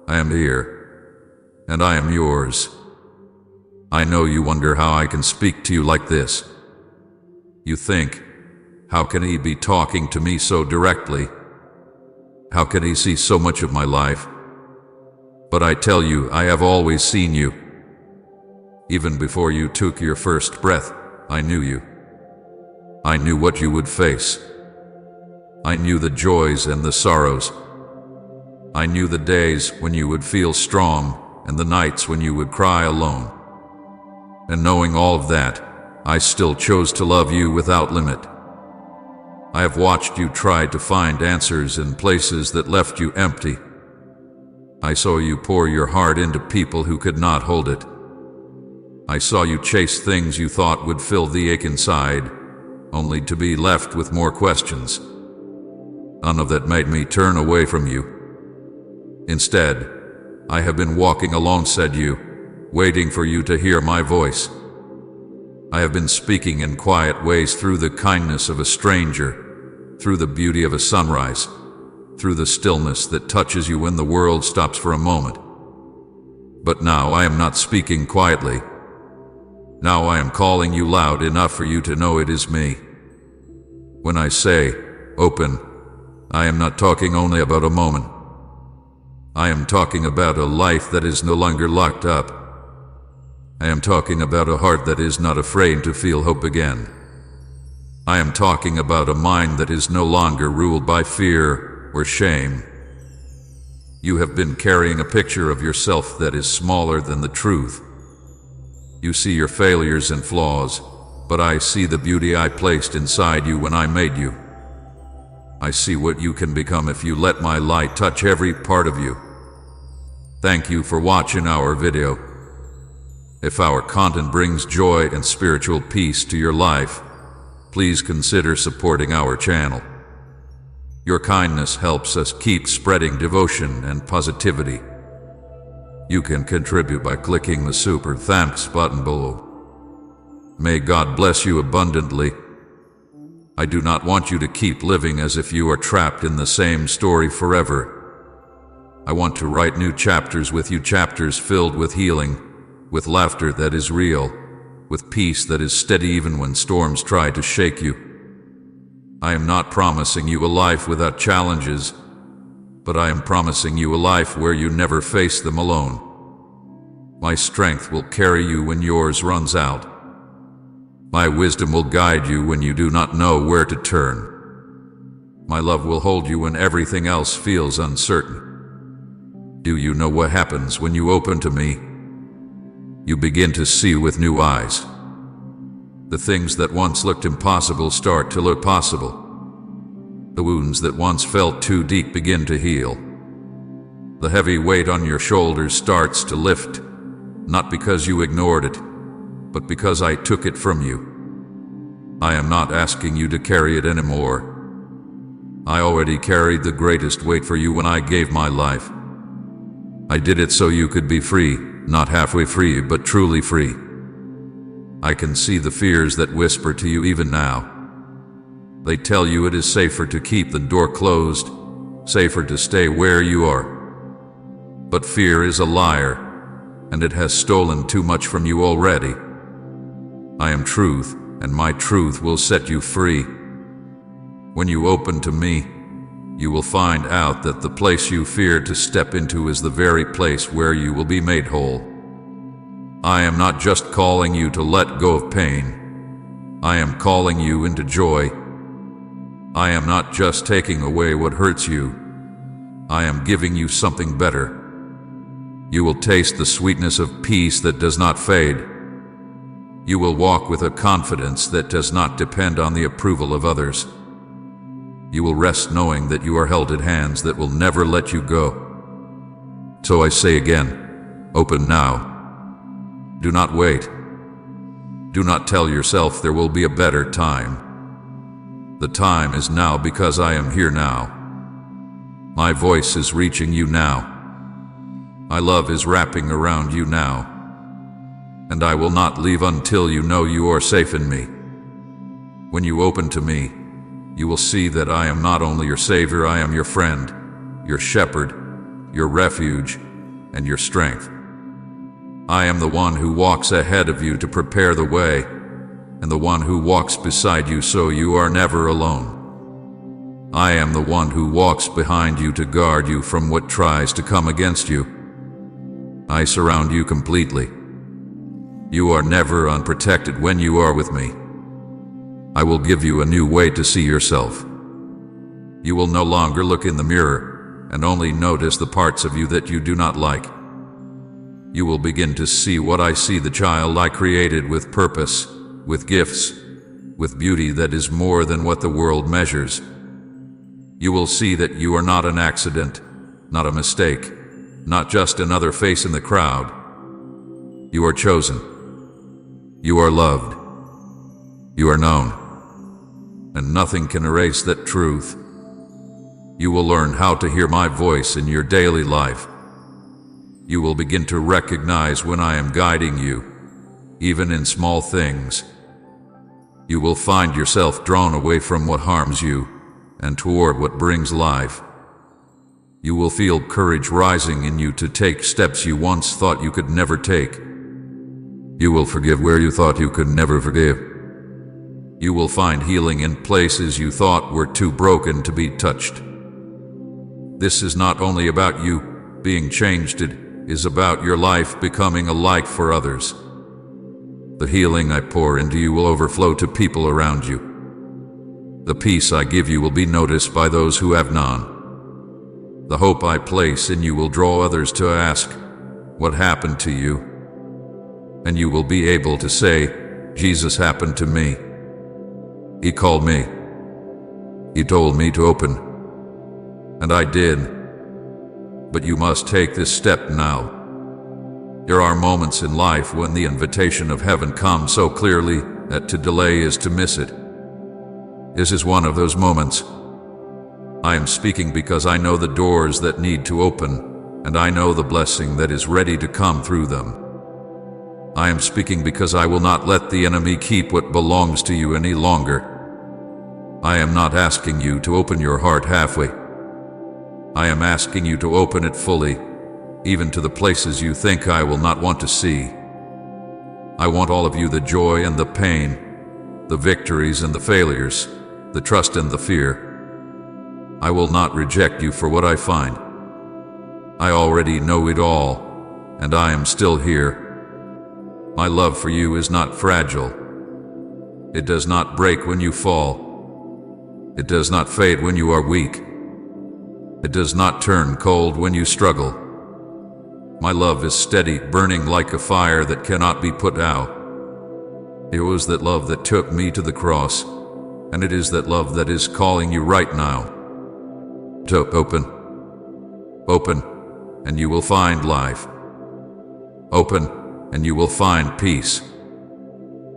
I am here, and I am yours. I know you wonder how I can speak to you like this. You think, how can he be talking to me so directly? How can he see so much of my life? But I tell you, I have always seen you. Even before you took your first breath, I knew you. I knew what you would face. I knew the joys and the sorrows. I knew the days when you would feel strong and the nights when you would cry alone. And knowing all of that, I still chose to love you without limit. I have watched you try to find answers in places that left you empty. I saw you pour your heart into people who could not hold it. I saw you chase things you thought would fill the ache inside, only to be left with more questions. None of that made me turn away from you. Instead, I have been walking alongside you, waiting for you to hear my voice. I have been speaking in quiet ways through the kindness of a stranger, through the beauty of a sunrise, through the stillness that touches you when the world stops for a moment. But now I am not speaking quietly. Now I am calling you loud enough for you to know it is me. When I say, open, I am not talking only about a moment. I am talking about a life that is no longer locked up. I am talking about a heart that is not afraid to feel hope again. I am talking about a mind that is no longer ruled by fear or shame. You have been carrying a picture of yourself that is smaller than the truth. You see your failures and flaws, but I see the beauty I placed inside you when I made you. I see what you can become if you let my light touch every part of you. Thank you for watching our video. If our content brings joy and spiritual peace to your life, please consider supporting our channel. Your kindness helps us keep spreading devotion and positivity. You can contribute by clicking the Super Thanks button below. May God bless you abundantly. I do not want you to keep living as if you are trapped in the same story forever. I want to write new chapters with you, chapters filled with healing, with laughter that is real, with peace that is steady even when storms try to shake you. I am not promising you a life without challenges, but I am promising you a life where you never face them alone. My strength will carry you when yours runs out. My wisdom will guide you when you do not know where to turn. My love will hold you when everything else feels uncertain. Do you know what happens when you open to me? You begin to see with new eyes. The things that once looked impossible start to look possible. The wounds that once felt too deep begin to heal. The heavy weight on your shoulders starts to lift, not because you ignored it, but because I took it from you. I am not asking you to carry it anymore. I already carried the greatest weight for you when I gave my life. I did it so you could be free. not halfway free, but truly free. I can see the fears that whisper to you even now. They tell you it is safer to keep the door closed, safer to stay where you are. But fear is a liar, and it has stolen too much from you already. I am truth, and my truth will set you free. When you open to me, you will find out that the place you fear to step into is the very place where you will be made whole. I am not just calling you to let go of pain. I am calling you into joy. I am not just taking away what hurts you. I am giving you something better. You will taste the sweetness of peace that does not fade. You will walk with a confidence that does not depend on the approval of others. You will rest knowing that you are held at hands that will never let you go. So I say again, open now. Do not wait. Do not tell yourself there will be a better time. The time is now because I am here now. My voice is reaching you now. My love is wrapping around you now. And I will not leave until you know you are safe in me. When you open to me, you will see that I am not only your Savior, I am your friend, your shepherd, your refuge, and your strength. I am the one who walks ahead of you to prepare the way, and the one who walks beside you so you are never alone. I am the one who walks behind you to guard you from what tries to come against you. I surround you completely. You are never unprotected when you are with me. I will give you a new way to see yourself. You will no longer look in the mirror and only notice the parts of you that you do not like. You will begin to see what I see, the child I created with purpose, with gifts, with beauty that is more than what the world measures. You will see that you are not an accident, not a mistake, not just another face in the crowd. You are chosen. You are loved. You are known. And nothing can erase that truth. You will learn how to hear my voice in your daily life. You will begin to recognize when I am guiding you, even in small things. You will find yourself drawn away from what harms you and toward what brings life. You will feel courage rising in you to take steps you once thought you could never take. You will forgive where you thought you could never forgive. You will find healing in places you thought were too broken to be touched. This is not only about you being changed, it is about your life becoming a light for others. The healing I pour into you will overflow to people around you. The peace I give you will be noticed by those who have none. The hope I place in you will draw others to ask, "What happened to you?" And you will be able to say, "Jesus happened to me. He called me. He told me to open. And I did." But you must take this step now. There are moments in life when the invitation of heaven comes so clearly that to delay is to miss it. This is one of those moments. I am speaking because I know the doors that need to open, and I know the blessing that is ready to come through them. I am speaking because I will not let the enemy keep what belongs to you any longer. I am not asking you to open your heart halfway. I am asking you to open it fully, even to the places you think I will not want to see. I want all of you, the joy and the pain, the victories and the failures, the trust and the fear. I will not reject you for what I find. I already know it all, and I am still here. My love for you is not fragile. It does not break when you fall. It does not fade when you are weak. It does not turn cold when you struggle. My love is steady, burning like a fire that cannot be put out. It was that love that took me to the cross, and it is that love that is calling you right now. So open. Open, and you will find life. Open, and you will find peace.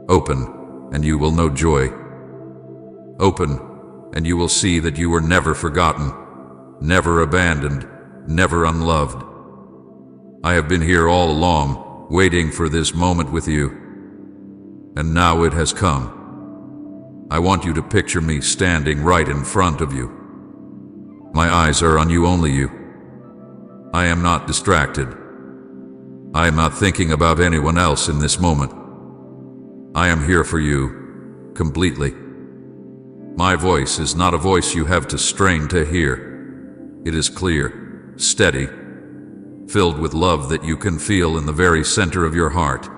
Open, and you will know joy. Open, and you will see that you were never forgotten, never abandoned, never unloved. I have been here all along, waiting for this moment with you. And now it has come. I want you to picture me standing right in front of you. My eyes are on you, only you. I am not distracted. I am not thinking about anyone else in this moment. I am here for you, completely. My voice is not a voice you have to strain to hear. It is clear, steady, filled with love that you can feel in the very center of your heart.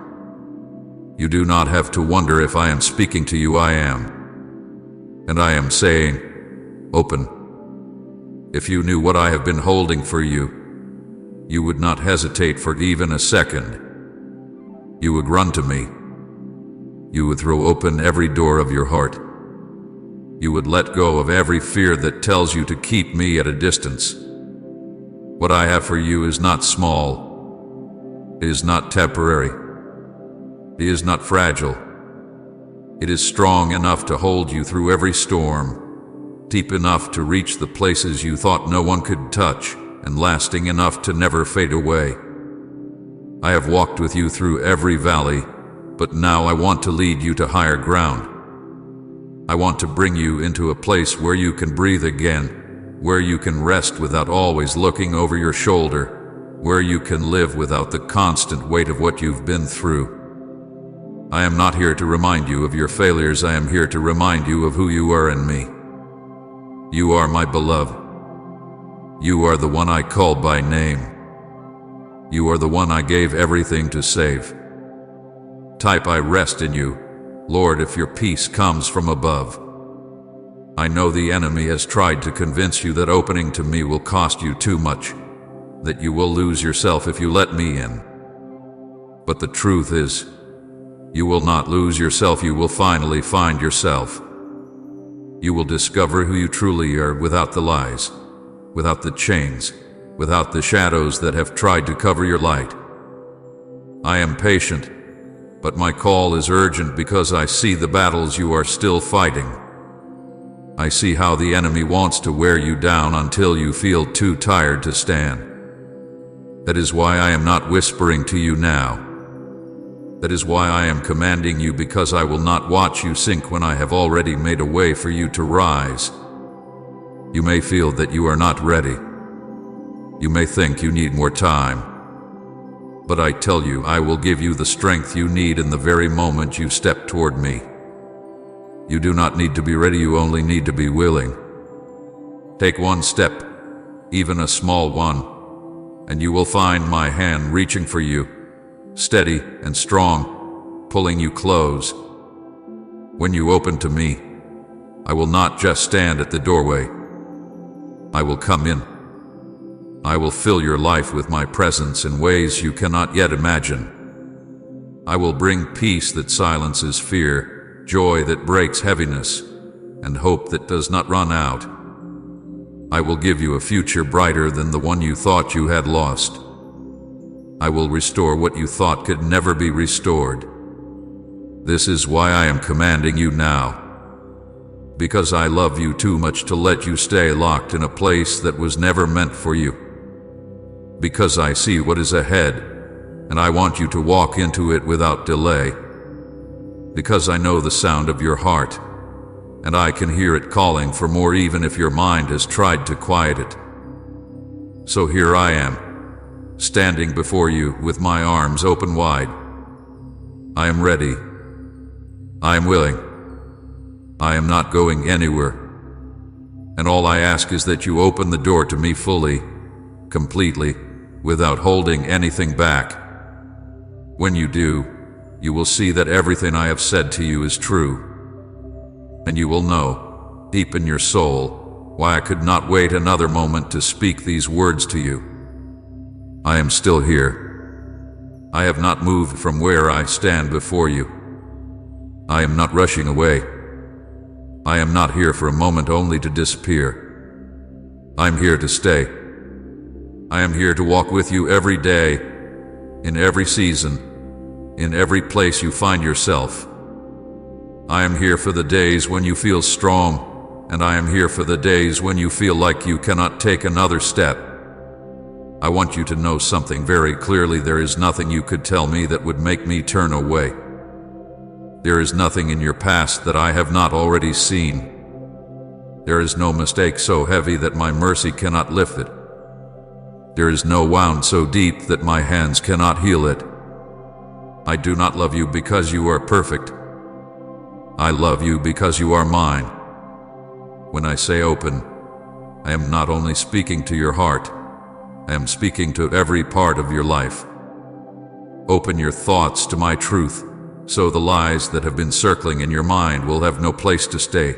You do not have to wonder if I am speaking to you. I am. And I am saying, open. If you knew what I have been holding for you, you would not hesitate for even a second. You would run to me. You would throw open every door of your heart. You would let go of every fear that tells you to keep me at a distance. What I have for you is not small. It is not temporary. It is not fragile. It is strong enough to hold you through every storm, deep enough to reach the places you thought no one could touch, and lasting enough to never fade away. I have walked with you through every valley, but now I want to lead you to higher ground. I want to bring you into a place where you can breathe again, where you can rest without always looking over your shoulder, where you can live without the constant weight of what you've been through. I am not here to remind you of your failures. I am here to remind you of who you are in me. You are my beloved. You are the one I called by name. You are the one I gave everything to save. Type, I rest in you, Lord, if your peace comes from above. I know the enemy has tried to convince you that opening to me will cost you too much, that you will lose yourself if you let me in. But the truth is, you will not lose yourself. You will finally find yourself. You will discover who you truly are without the lies, without the chains, without the shadows that have tried to cover your light. I am patient, but my call is urgent because I see the battles you are still fighting. I see how the enemy wants to wear you down until you feel too tired to stand. That is why I am not whispering to you now. That is why I am commanding you, because I will not watch you sink when I have already made a way for you to rise. You may feel that you are not ready. You may think you need more time. But I tell you, I will give you the strength you need in the very moment you step toward me. You do not need to be ready, you only need to be willing. Take one step, even a small one, and you will find my hand reaching for you, steady and strong, pulling you close. When you open to me, I will not just stand at the doorway. I will come in. I will fill your life with my presence in ways you cannot yet imagine. I will bring peace that silences fear, joy that breaks heaviness, and hope that does not run out. I will give you a future brighter than the one you thought you had lost. I will restore what you thought could never be restored. This is why I am commanding you now. Because I love you too much to let you stay locked in a place that was never meant for you. Because I see what is ahead, and I want you to walk into it without delay. Because I know the sound of your heart, and I can hear it calling for more even if your mind has tried to quiet it. So here I am, standing before you with my arms open wide. I am ready. I am willing. I am not going anywhere. And all I ask is that you open the door to me fully, completely, without holding anything back. When you do, you will see that everything I have said to you is true. And you will know, deep in your soul, why I could not wait another moment to speak these words to you. I am still here. I have not moved from where I stand before you. I am not rushing away. I am not here for a moment only to disappear. I am here to stay. I am here to walk with you every day, in every season, in every place you find yourself. I am here for the days when you feel strong, and I am here for the days when you feel like you cannot take another step. I want you to know something very clearly. There is nothing you could tell me that would make me turn away. There is nothing in your past that I have not already seen. There is no mistake so heavy that my mercy cannot lift it. There is no wound so deep that my hands cannot heal it. I do not love you because you are perfect. I love you because you are mine. When I say open, I am not only speaking to your heart, I am speaking to every part of your life. Open your thoughts to my truth, so the lies that have been circling in your mind will have no place to stay.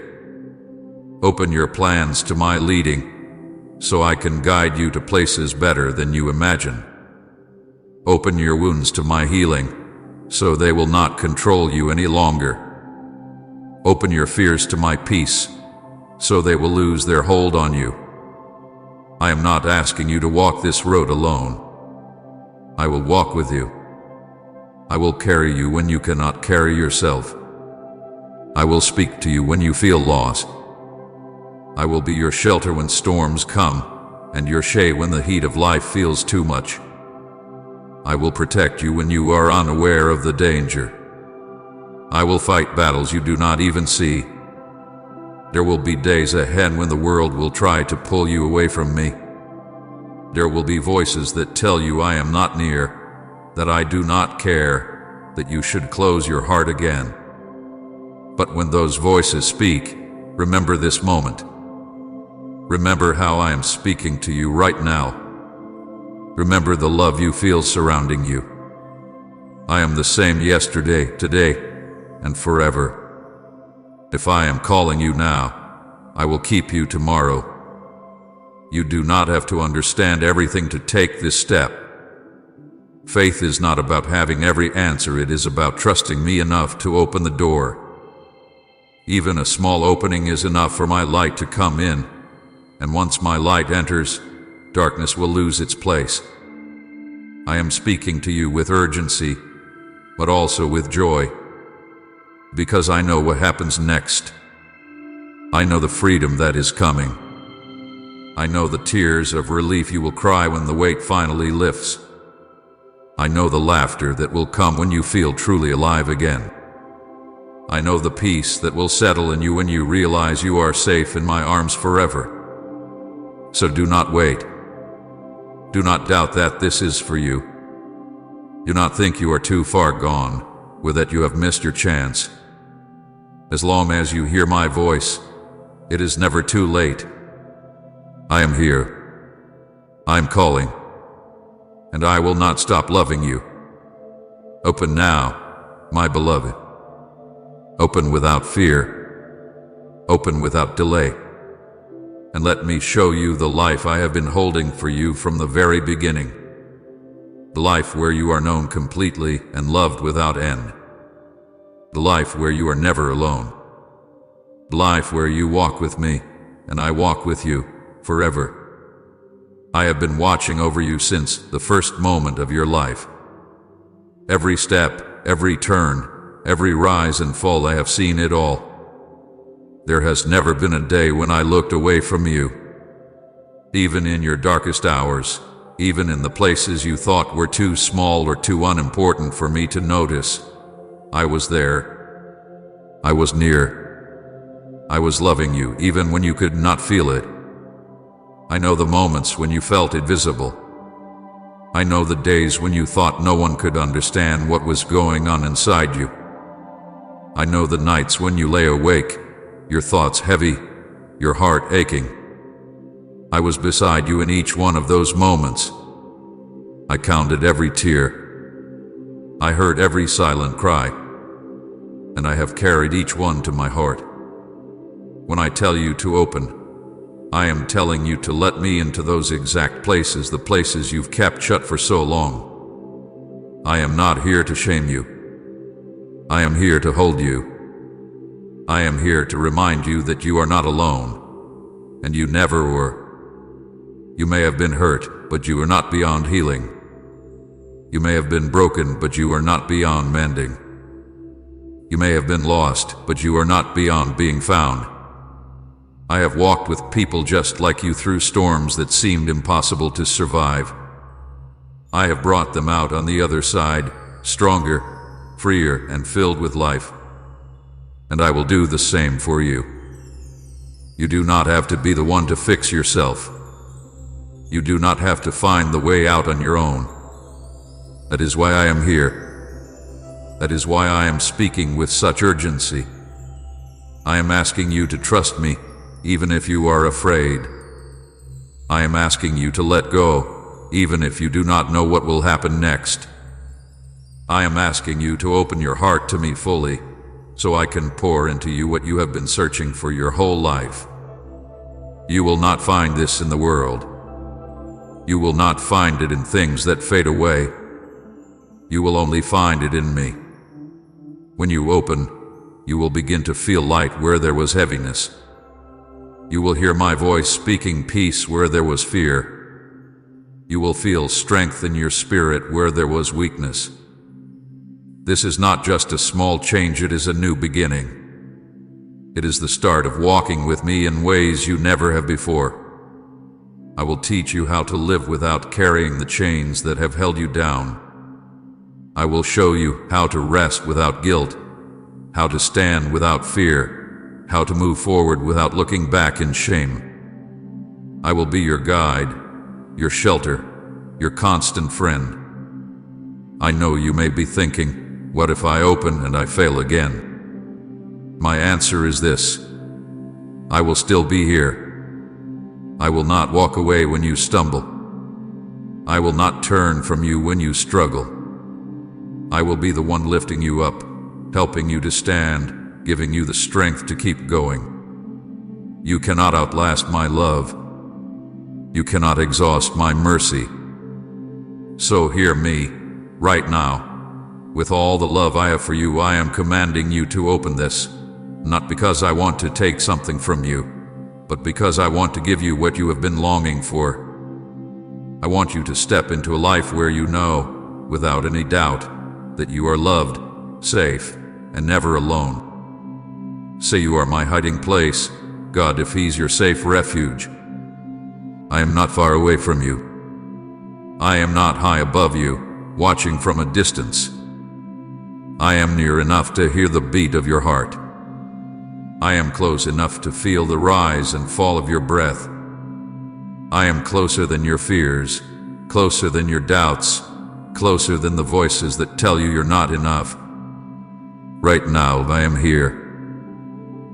Open your plans to my leading, so I can guide you to places better than you imagine. Open your wounds to my healing, so they will not control you any longer. Open your fears to my peace, so they will lose their hold on you. I am not asking you to walk this road alone. I will walk with you. I will carry you when you cannot carry yourself. I will speak to you when you feel lost. I will be your shelter when storms come, and your shade when the heat of life feels too much. I will protect you when you are unaware of the danger. I will fight battles you do not even see. There will be days ahead when the world will try to pull you away from me. There will be voices that tell you I am not near, that I do not care, that you should close your heart again. But when those voices speak, remember this moment. Remember how I am speaking to you right now. Remember the love you feel surrounding you. I am the same yesterday, today, and forever. If I am calling you now, I will keep you tomorrow. You do not have to understand everything to take this step. Faith is not about having every answer, it is about trusting me enough to open the door. Even a small opening is enough for my light to come in, and once my light enters, darkness will lose its place. I am speaking to you with urgency, but also with joy, because I know what happens next. I know the freedom that is coming. I know the tears of relief you will cry when the weight finally lifts. I know the laughter that will come when you feel truly alive again. I know the peace that will settle in you when you realize you are safe in my arms forever. So do not wait. Do not doubt that this is for you. Do not think you are too far gone, or that you have missed your chance. As long as you hear my voice, it is never too late. I am here. I am calling. And I will not stop loving you. Open now, my beloved. Open without fear. Open without delay. And let me show you the life I have been holding for you from the very beginning. The life where you are known completely and loved without end. The life where you are never alone. The life where you walk with me, and I walk with you, forever. I have been watching over you since the first moment of your life. Every step, every turn, every rise and fall, I have seen it all. There has never been a day when I looked away from you. Even in your darkest hours, even in the places you thought were too small or too unimportant for me to notice, I was there. I was near. I was loving you even when you could not feel it. I know the moments when you felt invisible. I know the days when you thought no one could understand what was going on inside you. I know the nights when you lay awake, your thoughts heavy, your heart aching. I was beside you in each one of those moments. I counted every tear. I heard every silent cry. And I have carried each one to my heart. When I tell you to open, I am telling you to let me into those exact places, the places you've kept shut for so long. I am not here to shame you. I am here to hold you. I am here to remind you that you are not alone, and you never were. You may have been hurt, but you are not beyond healing. You may have been broken, but you are not beyond mending. You may have been lost, but you are not beyond being found. I have walked with people just like you through storms that seemed impossible to survive, I have brought them out on the other side, stronger, freer, and filled with life. And I will do the same for you. You do not have to be the one to fix yourself. You do not have to find the way out on your own. That is why I am here. That is why I am speaking with such urgency. I am asking you to trust me, even if you are afraid. I am asking you to let go, even if you do not know what will happen next. I am asking you to open your heart to me fully, so I can pour into you what you have been searching for your whole life. You will not find this in the world. You will not find it in things that fade away. You will only find it in me. When you open, you will begin to feel light where there was heaviness. You will hear my voice speaking peace where there was fear. You will feel strength in your spirit where there was weakness. This is not just a small change, it is a new beginning. It is the start of walking with me in ways you never have before. I will teach you how to live without carrying the chains that have held you down. I will show you how to rest without guilt, how to stand without fear, how to move forward without looking back in shame. I will be your guide, your shelter, your constant friend. I know you may be thinking, what if I open and I fail again? My answer is this: I will still be here. I will not walk away when you stumble. I will not turn from you when you struggle. I will be the one lifting you up, helping you to stand, giving you the strength to keep going. You cannot outlast my love. You cannot exhaust my mercy. So hear me, right now. With all the love I have for you, I am commanding you to open this, not because I want to take something from you, but because I want to give you what you have been longing for. I want you to step into a life where you know, without any doubt, that you are loved, safe, and never alone. Say you are my hiding place, God, if He's your safe refuge. I am not far away from you. I am not high above you, watching from a distance. I am near enough to hear the beat of your heart. I am close enough to feel the rise and fall of your breath. I am closer than your fears, closer than your doubts, closer than the voices that tell you you're not enough. Right now, I am here.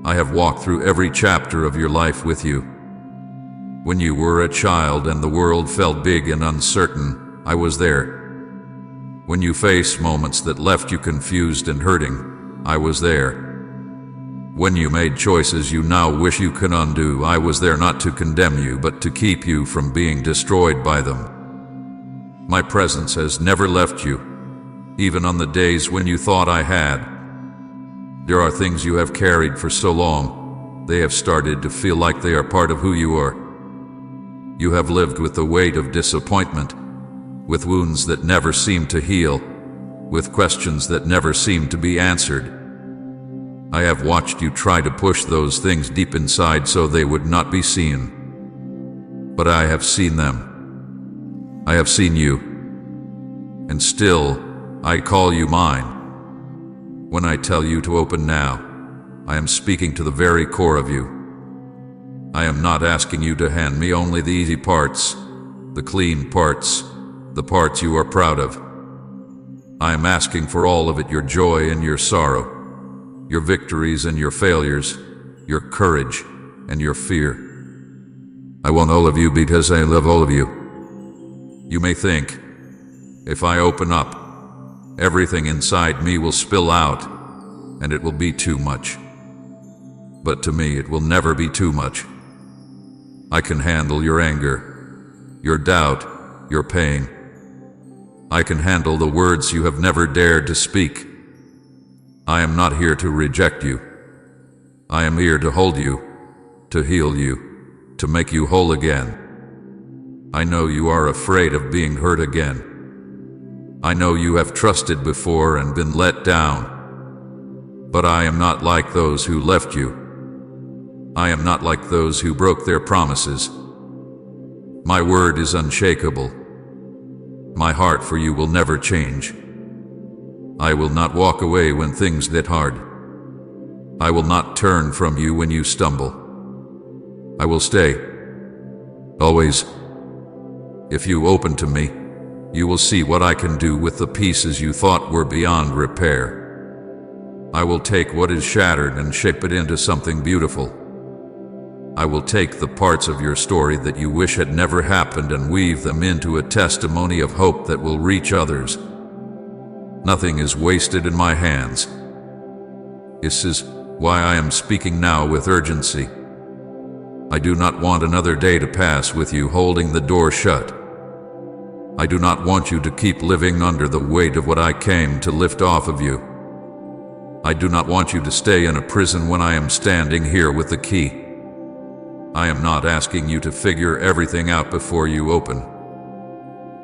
I have walked through every chapter of your life with you. When you were a child and the world felt big and uncertain, I was there. When you faced moments that left you confused and hurting, I was there. When you made choices you now wish you could undo, I was there, not to condemn you, but to keep you from being destroyed by them. My presence has never left you, even on the days when you thought I had. There are things you have carried for so long, they have started to feel like they are part of who you are. You have lived with the weight of disappointment, with wounds that never seemed to heal, with questions that never seemed to be answered. I have watched you try to push those things deep inside so they would not be seen. But I have seen them. I have seen you, and still, I call you mine. When I tell you to open now, I am speaking to the very core of you. I am not asking you to hand me only the easy parts, the clean parts, the parts you are proud of. I am asking for all of it, your joy and your sorrow, your victories and your failures, your courage and your fear. I want all of you because I love all of you. You may think, if I open up, everything inside me will spill out, and it will be too much. But to me, it will never be too much. I can handle your anger, your doubt, your pain. I can handle the words you have never dared to speak. I am not here to reject you. I am here to hold you, to heal you, to make you whole again. I know you are afraid of being hurt again. I know you have trusted before and been let down. But I am not like those who left you. I am not like those who broke their promises. My word is unshakable. My heart for you will never change. I will not walk away when things get hard. I will not turn from you when you stumble. I will stay. Always. If you open to me, you will see what I can do with the pieces you thought were beyond repair. I will take what is shattered and shape it into something beautiful. I will take the parts of your story that you wish had never happened and weave them into a testimony of hope that will reach others. Nothing is wasted in my hands. This is why I am speaking now with urgency. I do not want another day to pass with you holding the door shut. I do not want you to keep living under the weight of what I came to lift off of you. I do not want you to stay in a prison when I am standing here with the key. I am not asking you to figure everything out before you open.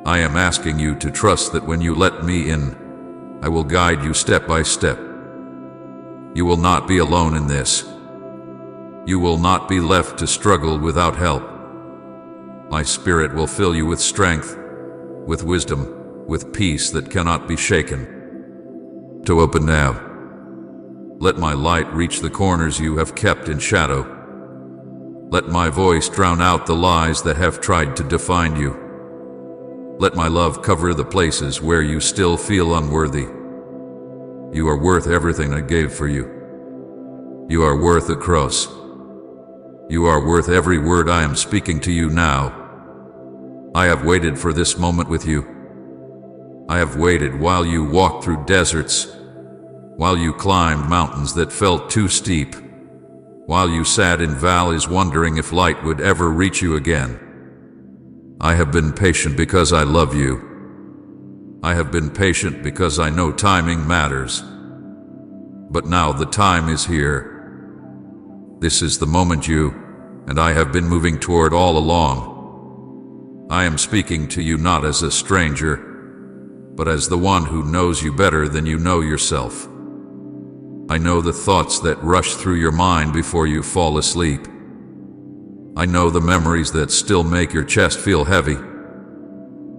I am asking you to trust that when you let me in, I will guide you step by step. You will not be alone in this. You will not be left to struggle without help. My Spirit will fill you with strength, with wisdom, with peace that cannot be shaken. To open now. Let my light reach the corners you have kept in shadow. Let my voice drown out the lies that have tried to define you. Let my love cover the places where you still feel unworthy. You are worth everything I gave for you. You are worth the cross. You are worth every word I am speaking to you now. I have waited for this moment with you. I have waited while you walked through deserts, while you climbed mountains that felt too steep, while you sat in valleys wondering if light would ever reach you again. I have been patient because I love you. I have been patient because I know timing matters. But now the time is here. This is the moment you and I have been moving toward all along. I am speaking to you not as a stranger, but as the one who knows you better than you know yourself. I know the thoughts that rush through your mind before you fall asleep. I know the memories that still make your chest feel heavy.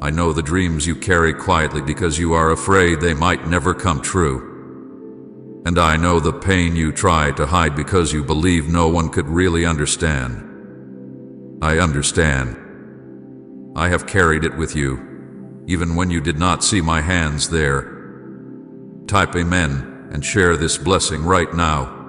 I know the dreams you carry quietly because you are afraid they might never come true. And I know the pain you try to hide because you believe no one could really understand. I understand. I have carried it with you, even when you did not see my hands there. Type Amen and share this blessing right now.